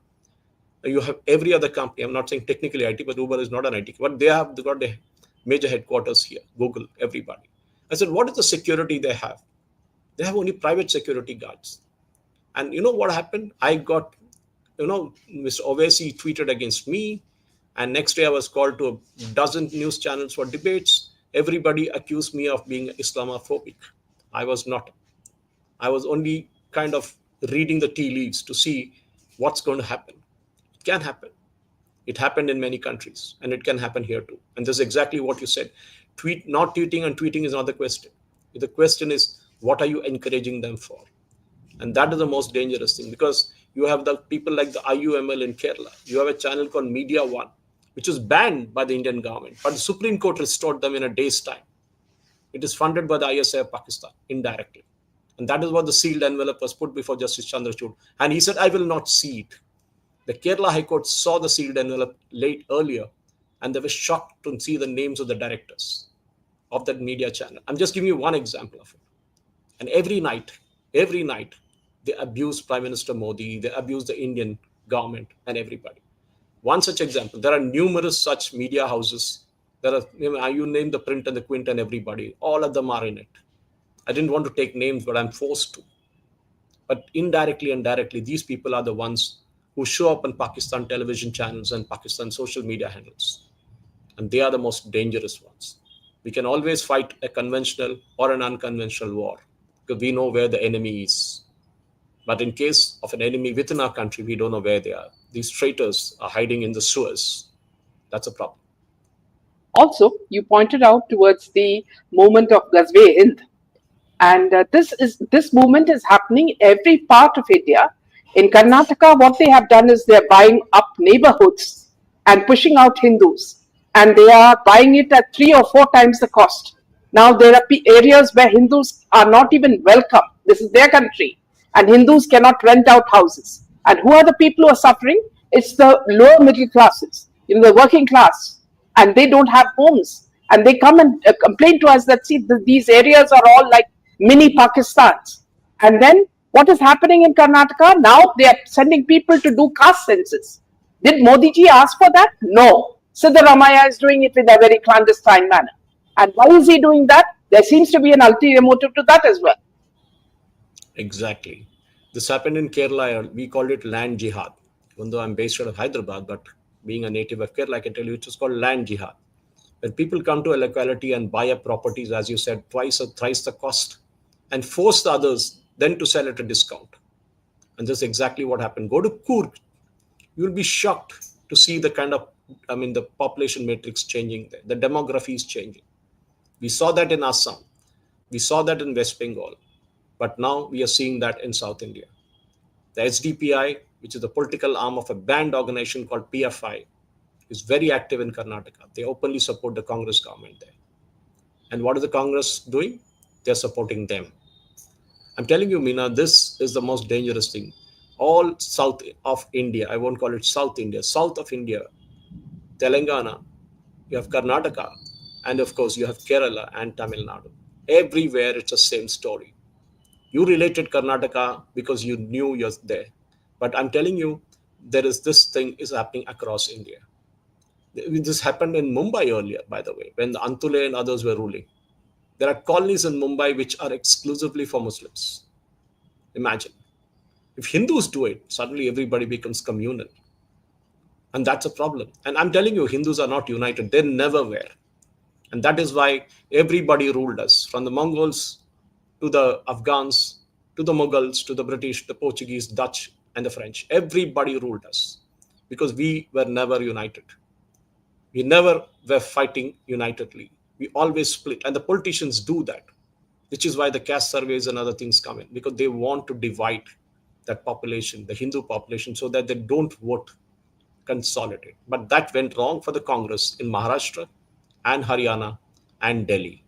you have every other company. I'm not saying technically IT, but Uber is not an IT, but they got the major headquarters here, Google, everybody. I said, what is the security they have? They have only private security guards. And you know what happened? I got, Mr. Owaisi tweeted against me. And next day I was called to a dozen news channels for debates. Everybody accused me of being Islamophobic. I was not. I was only kind of reading the tea leaves to see what's going to happen. It can happen. It happened in many countries, and it can happen here too. And this is exactly what you said. Not tweeting and tweeting is not the question. The question is, what are you encouraging them for? And that is the most dangerous thing, because you have the people like the IUML in Kerala. You have a channel called Media One, which was banned by the Indian government, but the Supreme Court restored them in a day's time. It is funded by the ISI of Pakistan indirectly. And that is what the sealed envelope was put before Justice Chandrachud. And he said, I will not see it. The Kerala High Court saw the sealed envelope earlier, and they were shocked to see the names of the directors of that media channel. I'm just giving you one example of it. And every night, they abuse Prime Minister Modi, they abuse the Indian government and everybody. One such example, there are numerous such media houses. There are, you name the Print and the Quint and everybody, all of them are in it. I didn't want to take names, but I'm forced to. But indirectly and directly, these people are the ones who show up on Pakistan television channels and Pakistan social media handles. And they are the most dangerous ones. We can always fight a conventional or an unconventional war because we know where the enemy is. But in case of an enemy within our country, we don't know where they are. These traitors are hiding in the sewers. That's a problem. Also, you pointed out towards the movement of Ghazwe Hind. And this movement is happening in every part of India. In Karnataka, what they have done is they're buying up neighborhoods and pushing out Hindus. And they are buying it at 3 or 4 times the cost. Now there are areas where Hindus are not even welcome. This is their country. And Hindus cannot rent out houses. And who are the people who are suffering? It's the lower middle classes, the working class. And they don't have homes. And they come and complain to us that, see, these areas are all like mini Pakistans. And then what is happening in Karnataka? Now they are sending people to do caste census. Did Modi ji ask for that? No. Siddaramaiah is doing it in a very clandestine manner. And why is he doing that? There seems to be an ulterior motive to that as well. Exactly. This happened in Kerala. We called it land jihad. Even though I'm based out of Hyderabad, but being a native of Kerala, I can tell you it is called land jihad. When people come to a locality and buy up properties, as you said, twice or thrice the cost, and force the others then to sell at a discount. And this is exactly what happened. Go to Coorg. You will be shocked to see the kind of, the population matrix changing there. The demography is changing. We saw that in Assam. We saw that in West Bengal. But now we are seeing that in South India. The SDPI, which is the political arm of a banned organization called PFI, is very active in Karnataka. They openly support the Congress government there. And what is the Congress doing? They're supporting them. I'm telling you, Meena, this is the most dangerous thing. All south of India, I won't call it South India, south of India, Telangana, you have Karnataka, and of course you have Kerala and Tamil Nadu. Everywhere it's the same story. You related Karnataka because you knew you're there. But I'm telling you, there is this thing is happening across India. This happened in Mumbai earlier, by the way, when the Antule and others were ruling. There are colonies in Mumbai which are exclusively for Muslims. Imagine. If Hindus do it, suddenly everybody becomes communal. And that's a problem. And I'm telling you, Hindus are not united. They never were. And that is why everybody ruled us, from the Mongols to the Afghans, to the Mughals, to the British, the Portuguese, Dutch, and the French. Everybody ruled us because we were never united. We never were fighting unitedly. We always split. And the politicians do that, which is why the caste surveys and other things come in, because they want to divide that population, the Hindu population, so that they don't vote consolidate. But that went wrong for the Congress in Maharashtra and Haryana and Delhi.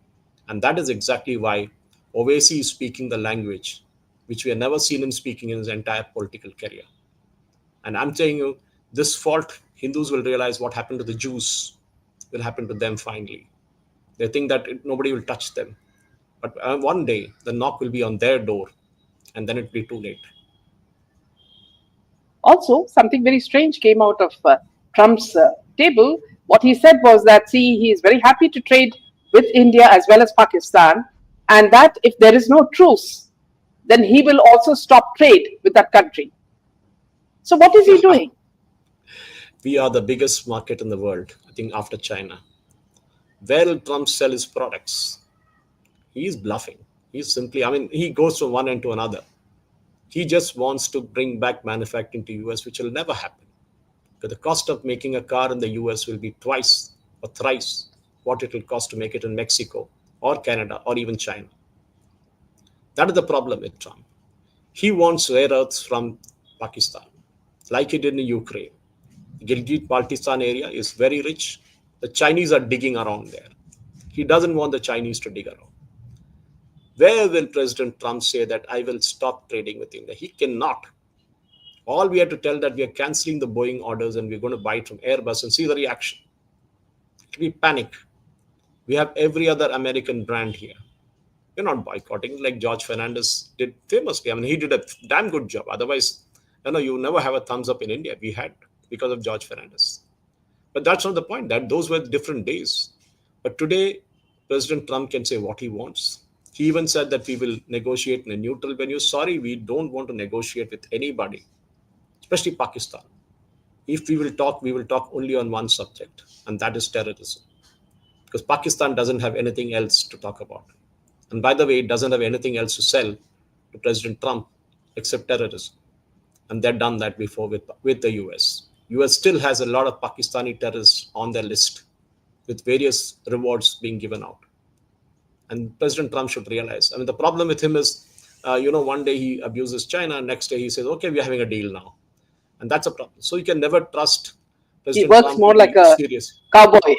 And that is exactly why Owaisi is speaking the language which we have never seen him speaking in his entire political career. And I'm telling you, this fault, Hindus will realize what happened to the Jews will happen to them finally. They think that nobody will touch them. But one day, the knock will be on their door, and then it will be too late. Also, something very strange came out of Trump's table. What he said was that, see, he is very happy to trade with India as well as Pakistan, and that if there is no truce, then he will also stop trade with that country. So, what is he doing? We are the biggest market in the world, I think, after China. Where will Trump sell his products? He is bluffing. He's simply, he goes from one end to another. He just wants to bring back manufacturing to US, which will never happen. Because the cost of making a car in the US will be twice or thrice what it will cost to make it in Mexico or Canada or even China. That is the problem with Trump. He wants rare earths from Pakistan, like he did in Ukraine. The Gilgit-Baltistan area is very rich. The Chinese are digging around there. He doesn't want the Chinese to dig around. Where will President Trump say that I will stop trading with India? He cannot. All we have to tell that we are canceling the Boeing orders and we're going to buy it from Airbus and see the reaction. It will be panic. We have every other American brand here. We're not boycotting like George Fernandez did famously. He did a damn good job. Otherwise, you never have a thumbs up in India. We had because of George Fernandez. But that's not the point. Those were different days. But today, President Trump can say what he wants. He even said that we will negotiate in a neutral venue. Sorry, we don't want to negotiate with anybody, especially Pakistan. If we will talk only on one subject, and that is terrorism. Because Pakistan doesn't have anything else to talk about. And by the way, it doesn't have anything else to sell to President Trump except terrorism. And they've done that before with the US. US still has a lot of Pakistani terrorists on their list with various rewards being given out. And President Trump should realize. The problem with him is, one day he abuses China, next day he says, okay, we're having a deal now. And that's a problem. So you can never trust President Trump. He works more like a serious cowboy.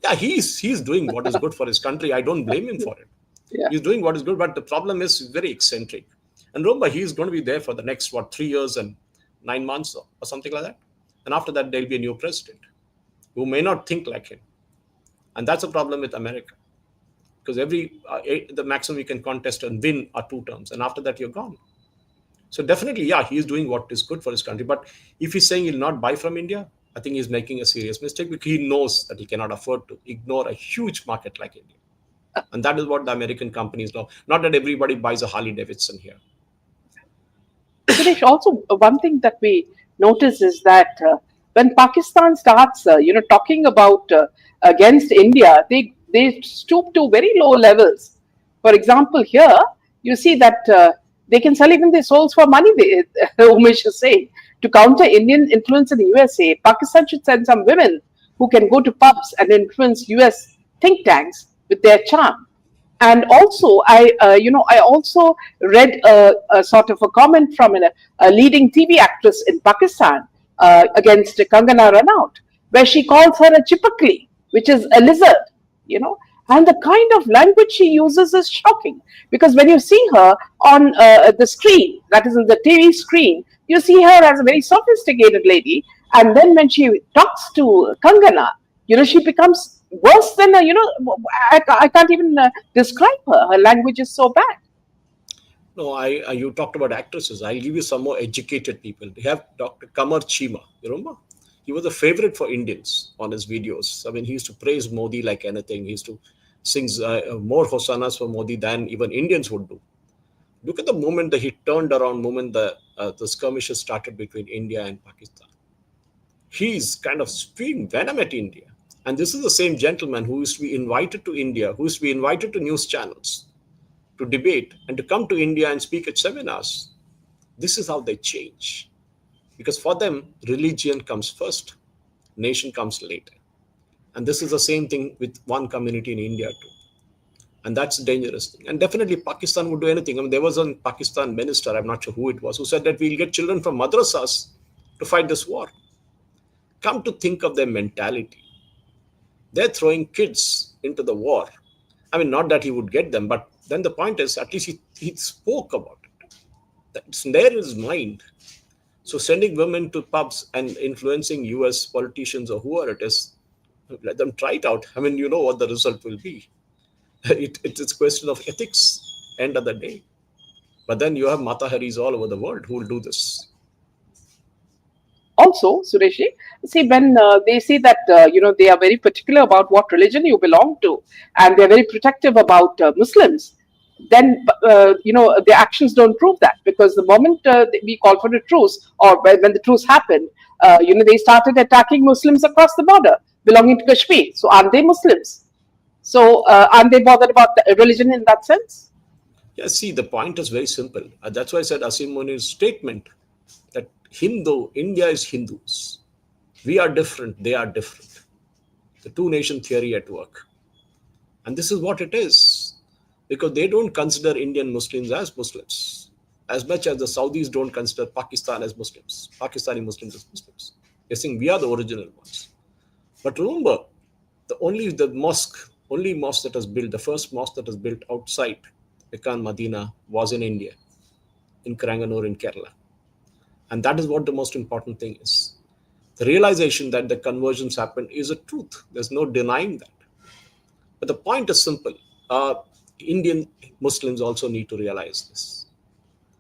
Yeah, he's doing what is good for his country. I don't blame him for it. Yeah. He's doing what is good, but the problem is very eccentric. And remember, he's going to be there for the next, 3 years and 9 months or something like that. And after that, there'll be a new president who may not think like him. And that's a problem with America. Because the maximum you can contest and win are 2 terms. And after that, you're gone. So definitely, yeah, he's doing what is good for his country. But if he's saying he'll not buy from India, I think he's making a serious mistake because he knows that he cannot afford to ignore a huge market like India. And that is what the American companies know. Not that everybody buys a Harley Davidson here. Suresh, also one thing that we notice is that when Pakistan starts, talking about against India, they stoop to very low levels. For example, here you see that They can sell even their souls for money, Umesh is saying. To counter Indian influence in the USA, Pakistan should send some women who can go to pubs and influence US think tanks with their charm. And also, I also read a sort of a comment from a leading TV actress in Pakistan against Kangana Ranaut, where she calls her a chipakli, which is a lizard, you know. And the kind of language she uses is shocking because when you see her on the screen, that is in the TV screen, you see her as a very sophisticated lady. And then when she talks to Kangana, she becomes worse than I can't even describe her. Her language is so bad. No, you talked about actresses. I'll give you some more educated people. We have Dr. Kamar Chima. You remember? He was a favorite for Indians on his videos. I mean, he used to praise Modi like anything. He used to sing more hosanas for Modi than even Indians would do. Look at the moment that he turned around, moment the skirmishes started between India and Pakistan. He's kind of spewing venom at India. And this is the same gentleman who used to be invited to India, who used to be invited to news channels to debate and to come to India and speak at seminars. This is how they change. Because for them, religion comes first, nation comes later. And this is the same thing with one community in India too. And that's a dangerous thing. And definitely Pakistan would do anything. I mean, there was a Pakistan minister, I'm not sure who it was, who said that we'll get children from madrasas to fight this war. Come to think of their mentality. They're throwing kids into the war. I mean, not that he would get them, but then the point is, at least he spoke about it. That's there in his mind. So sending women to pubs and influencing US politicians or whoever it is, let them try it out. I mean, you know what the result will be. It's a question of ethics, end of the day. But then you have Mata Haris all over the world who will do this. Also, Sureshi, see, when they say that, they are very particular about what religion you belong to, and they're very protective about Muslims, then, their actions don't prove that because the moment we call for a truce or when the truce happened, they started attacking Muslims across the border belonging to Kashmir. So, aren't they Muslims? So, aren't they bothered about the religion in that sense? Yeah, see, the point is very simple. That's why I said Asim Muni's statement that India is Hindus. We are different, they are different. The two nation theory at work. And this is what it is. Because they don't consider Indian Muslims as Muslims. As much as the Saudis don't consider Pakistan as Muslims. Pakistani Muslims as Muslims. They think we are the original ones. But remember, only mosque that was built, the first mosque that was built outside Mecca Medina was in India, in Karanganur in Kerala. And that is what the most important thing is. The realization that the conversions happened is a truth. There's no denying that. But the point is simple. Indian Muslims also need to realize this.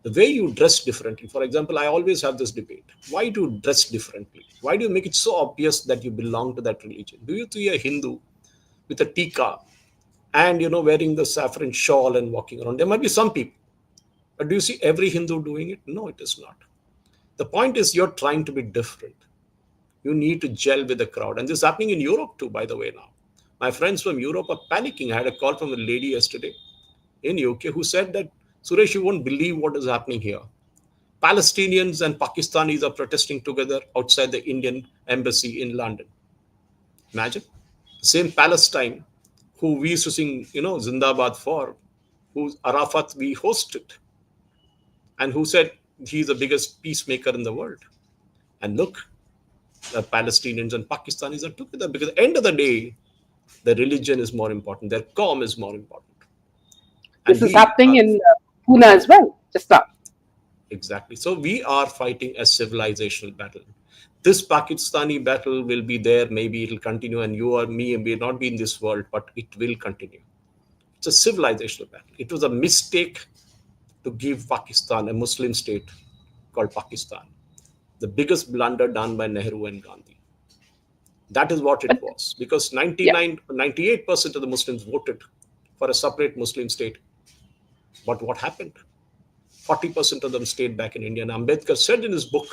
The way you dress differently, for example, I always have this debate. Why do you dress differently? Why do you make it so obvious that you belong to that religion? Do you see a Hindu with a tika and wearing the saffron shawl and walking around? There might be some people. But do you see every Hindu doing it? No, it is not. The point is you're trying to be different. You need to gel with the crowd. And this is happening in Europe too, by the way, now. My friends from Europe are panicking. I had a call from a lady yesterday in UK who said that, Suresh, you won't believe what is happening here. Palestinians and Pakistanis are protesting together outside the Indian embassy in London. Imagine. Same Palestine who we used to sing, Zindabad for, whose Arafat we hosted, and who said he's the biggest peacemaker in the world. And look, the Palestinians and Pakistanis are together because at the end of the day, the religion is more important. Their calm is more important. This And is we happening are in Pune as well, just now. exactly. So we are fighting a civilizational battle. This Pakistani battle will be there. Maybe it'll continue, and you or me may not be in this world, but it will continue. It's a civilizational battle. It was a mistake to give Pakistan a Muslim state called Pakistan. The biggest blunder done by Nehru and Gandhi. That is what it But was. Because yeah, 98% of the Muslims voted for a separate Muslim state. But what happened? 40% of them stayed back in India. And Ambedkar said in his book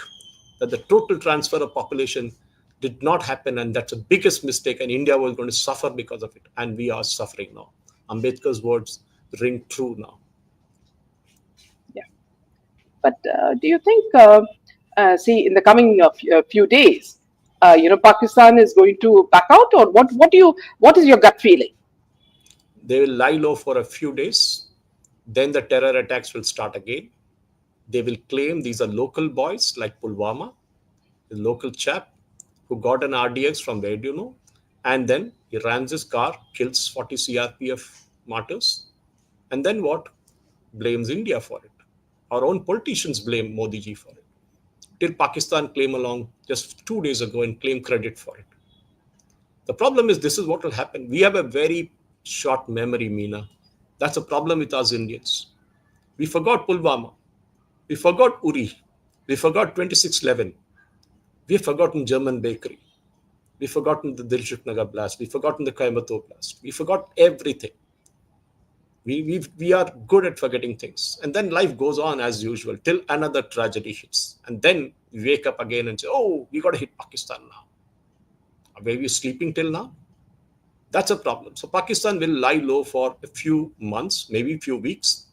that the total transfer of population did not happen. And that's the biggest mistake. And India was going to suffer because of it. And we are suffering now. Ambedkar's words ring true now. yeah. But do you think, see, in the coming few days, Pakistan is going to back out, or what is your gut feeling? They will lie low for a few days. Then the terror attacks will start again. They will claim these are local boys like Pulwama, the local chap who got an RDX from where do you know? And then he rams his car, kills 40 CRPF martyrs. And then what? Blames India for it. Our own politicians blame Modi ji for it. Till Pakistan came along just 2 days ago and claimed credit for it. The problem is this is what will happen. We have a very short memory, Meena. That's a problem with us Indians. We forgot Pulwama. We forgot Uri. We forgot 2611. We have forgotten German bakery. We've forgotten the Dilshuk Nagar blast. We've forgotten the Coimbatore blast. We forgot everything. We are good at forgetting things. And then life goes on as usual till another tragedy hits. And then we wake up again and say, oh, we got to hit Pakistan now. Were we sleeping till now? That's a problem. So Pakistan will lie low for a few months, maybe a few weeks,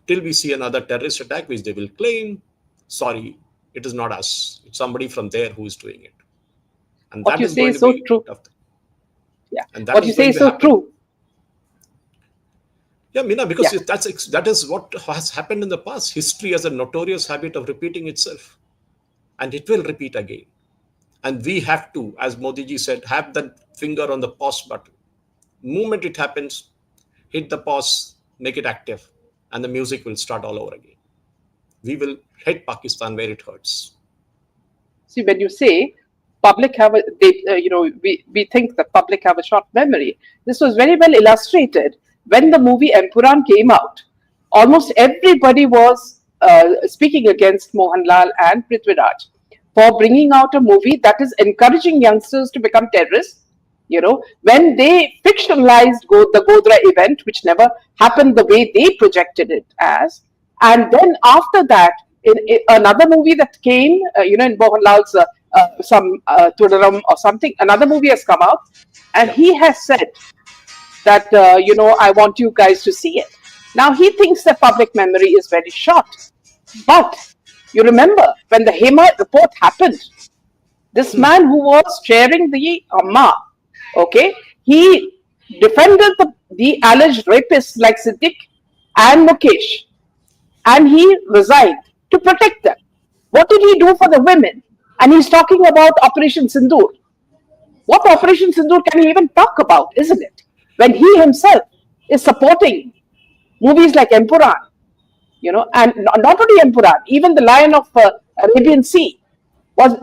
till we see another terrorist attack, which they will claim, sorry, it is not us. It's somebody from there who is doing it. And What that you is say going is to so be true. tough. Yeah, And that what is you say going is to so happen. true. Yeah, Meena, because Yeah. that is what has happened in the past. History has a notorious habit of repeating itself, and it will repeat again. And we have to, as Modi ji said, have that finger on the pause button. Moment it happens, hit the pause, make it active, and the music will start all over again. We will hit Pakistan where it hurts. See, when you say public have a, they, we think that public have a short memory. This was very well illustrated when the movie Empuran came out. Almost everybody was speaking against Mohanlal and Prithviraj for bringing out a movie that is encouraging youngsters to become terrorists. When they fictionalized the Godra event, which never happened the way they projected it as, and then after that, in another movie that came, in Mohanlal's some Tudaram or something, another movie has come out, and Yeah. he has said that I want you guys to see it. Now he thinks that public memory is very short, but you remember when the Hema report happened, this man who was chairing the Amma, okay, he defended the alleged rapists like Siddiq and Mukesh, and he resigned to protect them. What did he do for the women? And he's talking about Operation Sindoor. What Operation Sindoor can he even talk about, isn't it? When he himself is supporting movies like Empuran, and not only Empuran, even the Lion of Arabian Sea was,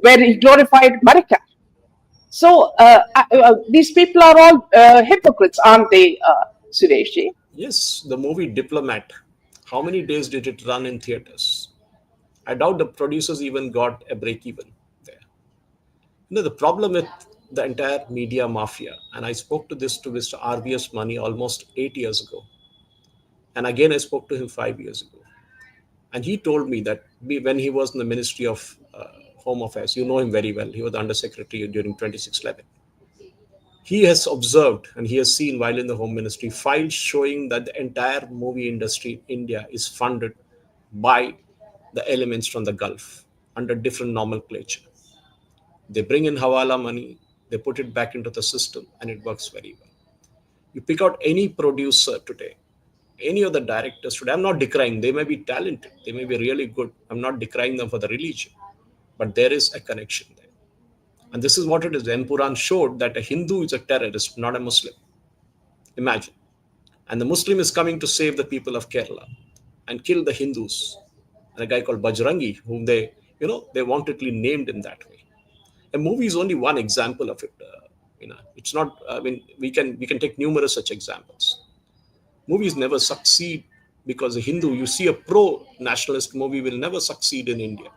where he glorified Marika. So these people are all hypocrites, aren't they, Suresh? Yes, the movie Diplomat. How many days did it run in theaters? I doubt the producers even got a break even there. The problem with the entire media mafia, and I spoke to this to Mr. RVS Money almost 8 years ago, and again I spoke to him 5 years ago, and he told me that when he was in the Ministry of Home Affairs, you know him very well. He was the Undersecretary during 2611. He has observed and he has seen while in the Home Ministry files showing that the entire movie industry in India is funded by the elements from the Gulf under different nomenclature. They bring in Hawala money, they put it back into the system, and it works very well. You pick out any producer today, any of the directors today, I'm not decrying, they may be talented, they may be really good. I'm not decrying them for the religion, but there is a connection there. And this is what it is. Empuran showed that a Hindu is a terrorist, not a Muslim. Imagine. And the Muslim is coming to save the people of Kerala and kill the Hindus. And a guy called Bajrangi, whom they wantedly named in that way. A movie is only one example of it. It's not. I mean, we can take numerous such examples. Movies never succeed because a Hindu, you see a pro-nationalist movie will never succeed in India.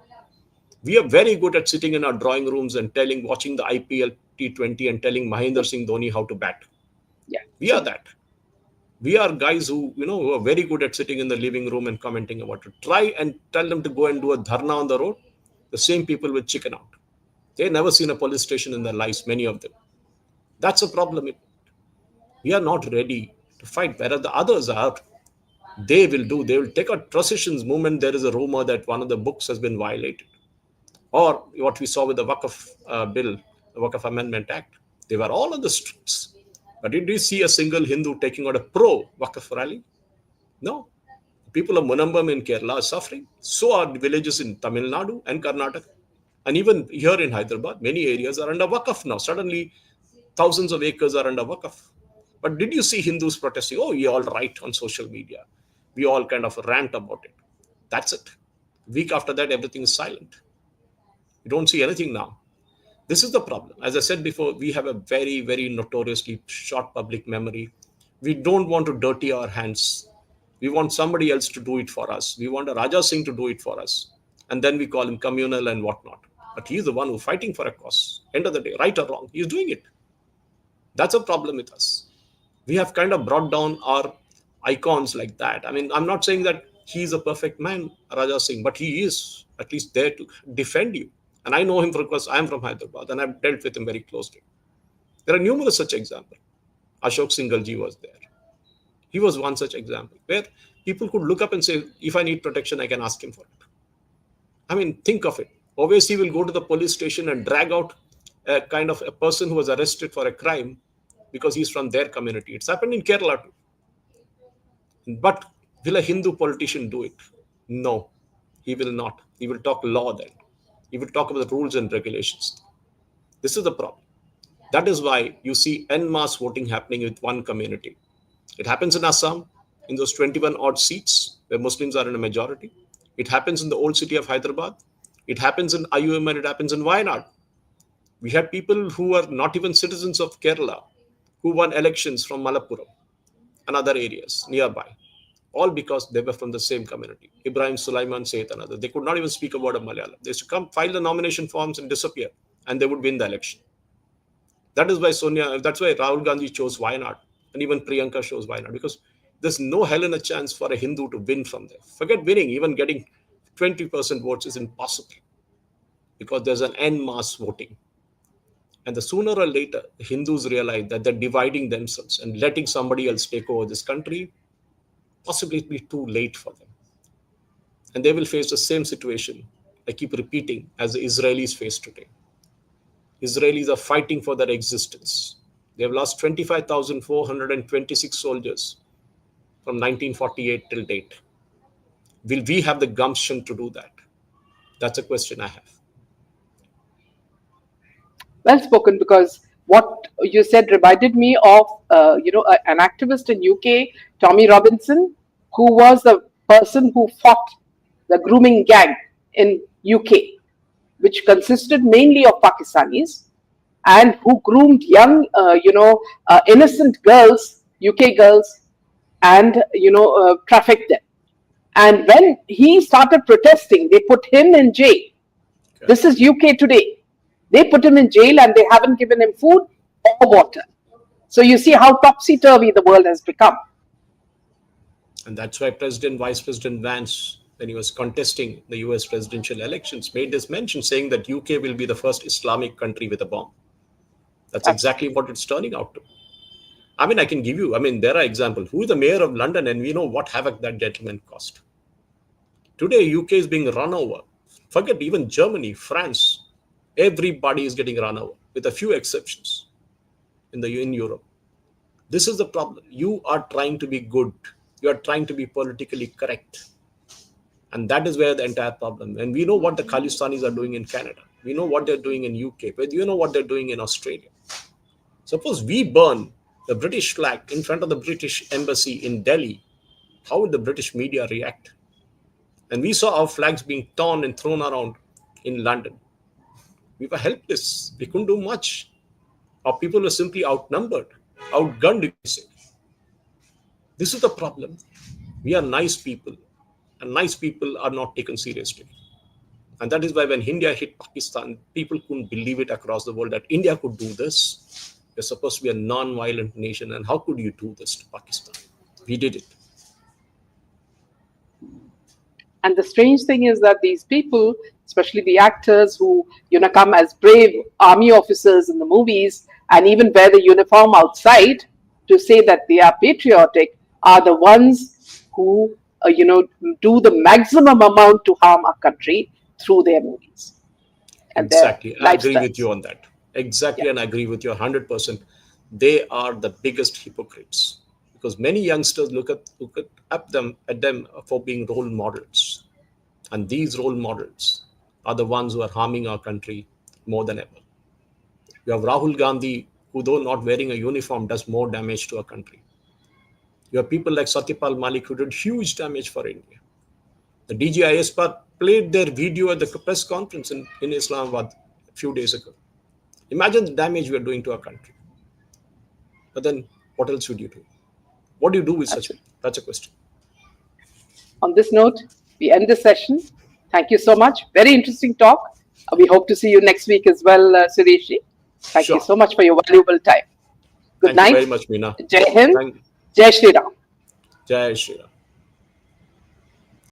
We are very good at sitting in our drawing rooms and watching the IPL T20 and telling Mahendra Singh Dhoni how to bat. Yeah. We are that. We are guys who are very good at sitting in the living room and commenting about it. Try and tell them to go and do a dharna on the road. The same people will chicken out. They've never seen a police station in their lives, many of them. That's a problem. We are not ready to fight, whereas the others are. They will take out processions moment there is a rumor that one of the books has been violated. Or what we saw with the Waqf bill, the Waqf Amendment Act. They were all on the streets. But did we see a single Hindu taking out a pro Waqf rally? No. People of Munambam in Kerala are suffering. So are villages in Tamil Nadu and Karnataka. And even here in Hyderabad, many areas are under Waqf now. Suddenly, thousands of acres are under Waqf. But did you see Hindus protesting? Oh, we all write on social media. We all kind of rant about it. That's it. Week after that, everything is silent. You don't see anything now. This is the problem. As I said before, we have a very, very notoriously short public memory. We don't want to dirty our hands. We want somebody else to do it for us. We want a Raja Singh to do it for us. And then we call him communal and whatnot. But he's the one who's fighting for a cause. End of the day, right or wrong, he's doing it. That's a problem with us. We have kind of brought down our icons like that. I mean, I'm not saying that he's a perfect man, Raja Singh, but he is at least there to defend you. And I know him because I'm from Hyderabad and I've dealt with him very closely. There are numerous such examples. Ashok Singhal was there. He was one such example where people could look up and say, if I need protection, I can ask him for it. I mean, think of it. Obviously, will go to the police station and drag out a kind of a person who was arrested for a crime because he's from their community. It's happened in Kerala too. But will a Hindu politician do it? No, he will not. He will talk law then. He will talk about the rules and regulations. This is the problem. That is why you see en masse voting happening with one community. It happens in Assam, in those 21 odd seats where Muslims are in a majority. It happens in the old city of Hyderabad. It happens in IUM and it happens in Wayanad. We had people who are not even citizens of Kerala who won elections from Malappuram and other areas nearby, all because they were from the same community. Ibrahim Sulaiman Seth and others. They could not even speak a word of Malayalam. They used to come, file the nomination forms and disappear, and they would win the election. That's why Rahul Gandhi chose Wayanad, and even Priyanka chose Wayanad, because there's no hell in a chance for a Hindu to win from there. Forget winning, even getting 20% votes is impossible, because there's an en masse voting. And the sooner or later, the Hindus realize that they're dividing themselves and letting somebody else take over this country, possibly it'll be too late for them. And they will face the same situation, I keep repeating, as the Israelis face today. Israelis are fighting for their existence. They have lost 25,426 soldiers from 1948 till date. Will we have the gumption to do that? That's a question I have. Well spoken, because what you said reminded me of an activist in UK, Tommy Robinson, who was the person who fought the grooming gang in UK, which consisted mainly of Pakistanis, and who groomed young, innocent girls, UK girls, and trafficked them. And when he started protesting, they put him in jail. Okay. This is UK today. They put him in jail and they haven't given him food or water. So you see how topsy-turvy the world has become. And that's why Vice President Vance, when he was contesting the US presidential elections, made this mention saying that UK will be the first Islamic country with a bomb. That's exactly what it's turning out to. I mean, I can give you, there are examples. Who is the mayor of London? And we know what havoc that gentleman caused. Today, UK is being run over. Forget even Germany, France. Everybody is getting run over, with a few exceptions in Europe. This is the problem. You are trying to be good. You are trying to be politically correct. And that is where the entire problem. And we know what the Khalistanis are doing in Canada. We know what they're doing in UK. But you know what they're doing in Australia. Suppose we burn the British flag in front of the British embassy in Delhi. How would the British media react? And we saw our flags being torn and thrown around in London. We were helpless. We couldn't do much. Our people were simply outnumbered, outgunned, you say. This is the problem. We are nice people, and nice people are not taken seriously. And that is why when India hit Pakistan, people couldn't believe it across the world that India could do this. We're supposed to be a non-violent nation, and how could you do this to Pakistan? We did it. And the strange thing is that these people, especially the actors who come as brave army officers in the movies and even wear the uniform outside to say that they are patriotic, are the ones who, do the maximum amount to harm our country through their movies and their Exactly. I agree with you lifestyles. on that. Exactly. Yeah, And I agree with you 100%. They are the biggest hypocrites because many youngsters look at them for being role models. And these role models are the ones who are harming our country more than ever. You have Rahul Gandhi, who, though not wearing a uniform, does more damage to our country. You have people like Satyapal Malik, who did huge damage for India. The DGISPAR played their video at the press conference in Islamabad a few days ago. Imagine the damage we are doing to our country. But then, what else would you do? What do you do with absolutely. such a question? On this note, we end this session. Thank you so much. Very interesting talk. We hope to see you next week as well, Sureshji. Thank you Sure. so much for your valuable time. Good Thank you night. very much, Meena. Jai Hind. Thank Jai Shri Ram. Jai Shri Ram.